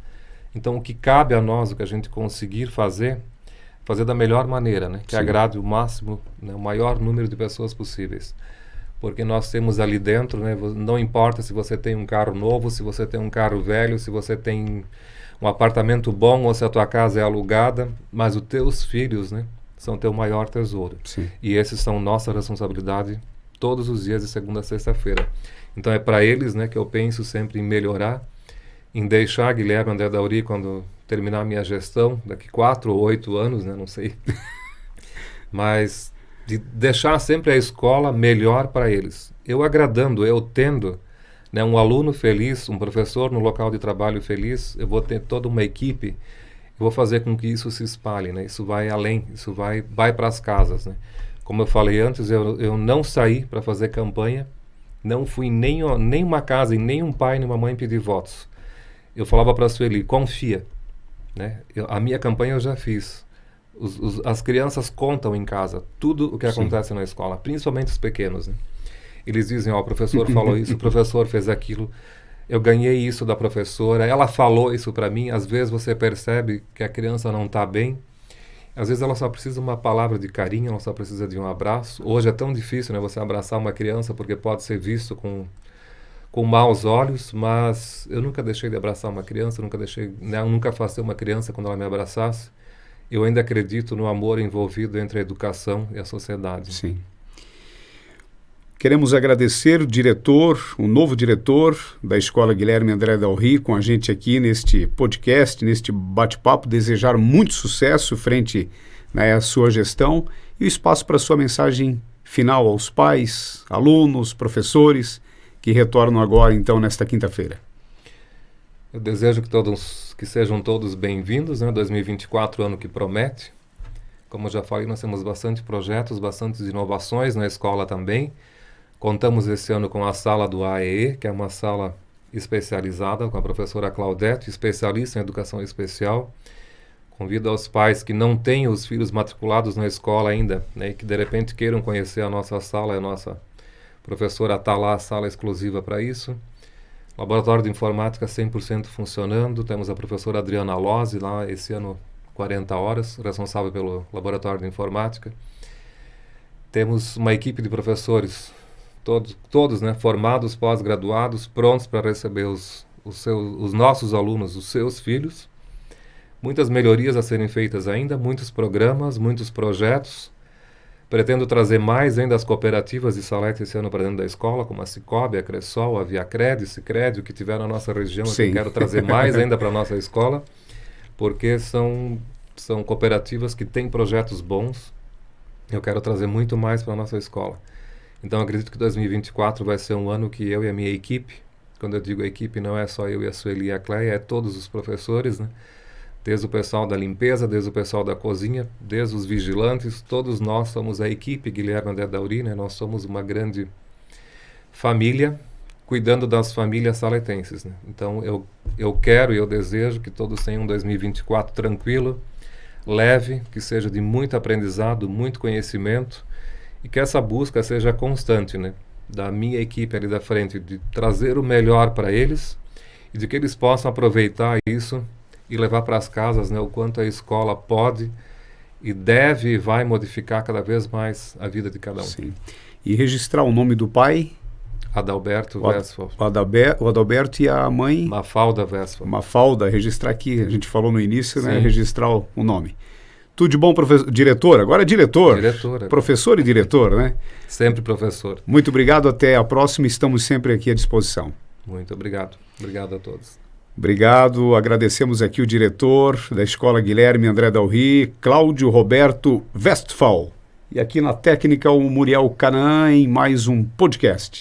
então o que cabe a nós, o que a gente conseguir fazer da melhor maneira, né, que agrade o máximo, né, o maior número de pessoas possíveis. Porque nós temos ali dentro, né, não importa se você tem um carro novo, se você tem um carro velho, se você tem um apartamento bom ou se a tua casa é alugada, mas os teus filhos, né, são teu maior tesouro. Sim. E esses são nossa responsabilidade todos os dias de segunda a sexta-feira. Então é para eles, né, que eu penso sempre em melhorar, em deixar Guilherme André Dalry, quando terminar a minha gestão, daqui 4 ou 8 anos, né, não sei, mas de deixar sempre a escola melhor para eles. Eu agradando, eu tendo, né, um aluno feliz, um professor no local de trabalho feliz, eu vou ter toda uma equipe, eu vou fazer com que isso se espalhe, né? Isso vai além, isso vai para as casas, né? Como eu falei antes, eu não saí para fazer campanha, não fui nem uma casa e nem um pai nem uma mãe pedir votos. Eu falava para a Sueli, confia, né? A minha campanha eu já fiz. As crianças contam em casa tudo o que acontece na escola, principalmente os pequenos, né? Eles dizem, o professor falou isso, o professor fez aquilo, eu ganhei isso da professora, ela falou isso para mim. Às vezes você percebe que a criança não está bem, às vezes ela só precisa de uma palavra de carinho, ela só precisa de um abraço. Hoje é tão difícil, né, você abraçar uma criança porque pode ser visto com com maus olhos, mas eu nunca deixei de abraçar uma criança, nunca afastei uma criança quando ela me abraçasse. Eu ainda acredito no amor envolvido entre a educação e a sociedade. Sim. Queremos agradecer o novo diretor da Escola Guilherme André Del Rio, com a gente aqui neste podcast, neste bate-papo, desejar muito sucesso frente, né, à sua gestão e o espaço para a sua mensagem final aos pais, alunos, professores que retornam agora, então, nesta quinta-feira. Eu desejo que sejam todos bem-vindos, né? 2024, ano que promete. Como eu já falei, nós temos bastante projetos, bastantes inovações na escola também. Contamos esse ano com a sala do AEE, que é uma sala especializada, com a professora Claudete, especialista em educação especial. Convido aos pais que não têm os filhos matriculados na escola ainda, né, e que de repente queiram conhecer a nossa sala, a nossa professora está lá, a sala exclusiva para isso. Laboratório de Informática 100% funcionando. Temos a professora Adriana Lozzi lá, esse ano 40 horas, responsável pelo Laboratório de Informática. Temos uma equipe de professores, todos, né, formados, pós-graduados, prontos para receber os nossos alunos, os seus filhos. Muitas melhorias a serem feitas ainda, muitos programas, muitos projetos. Pretendo trazer mais ainda as cooperativas de Salete esse ano para dentro da escola, como a Cicobi, a Cressol, a Viacred, Sicredi, o que tiver na nossa região. Eu quero trazer mais ainda para a nossa escola, porque são cooperativas que têm projetos bons. Eu quero trazer muito mais para a nossa escola. Então, acredito que 2024 vai ser um ano que eu e a minha equipe, quando eu digo equipe, não é só eu e a Sueli e a Cleia, é todos os professores, né? Desde o pessoal da limpeza, desde o pessoal da cozinha, desde os vigilantes, todos nós somos a equipe Guilherme André Del Rio, né? Nós somos uma grande família, cuidando das famílias saletenses, né? Então eu quero e eu desejo que todos tenham um 2024 tranquilo, leve, que seja de muito aprendizado, muito conhecimento e que essa busca seja constante, né? Da minha equipe ali da frente, de trazer o melhor para eles e de que eles possam aproveitar isso e levar para as casas, né, o quanto a escola pode e deve e vai modificar cada vez mais a vida de cada um. Sim. E registrar o nome do pai? Adalberto Westphal. O Adalberto e a mãe? Mafalda Westphal. Mafalda, registrar aqui, a gente falou no início, né, registrar o nome. Tudo de bom, professor? Diretor, agora é diretor. Diretor. Professor e diretor, né? Sempre professor. Muito obrigado, até a próxima, estamos sempre aqui à disposição. Muito obrigado. Obrigado a todos. Obrigado, agradecemos aqui o diretor da Escola Guilherme André Del Rio, Cláudio Roberto Westphal. E aqui na técnica o Muriel Canaã em mais um podcast.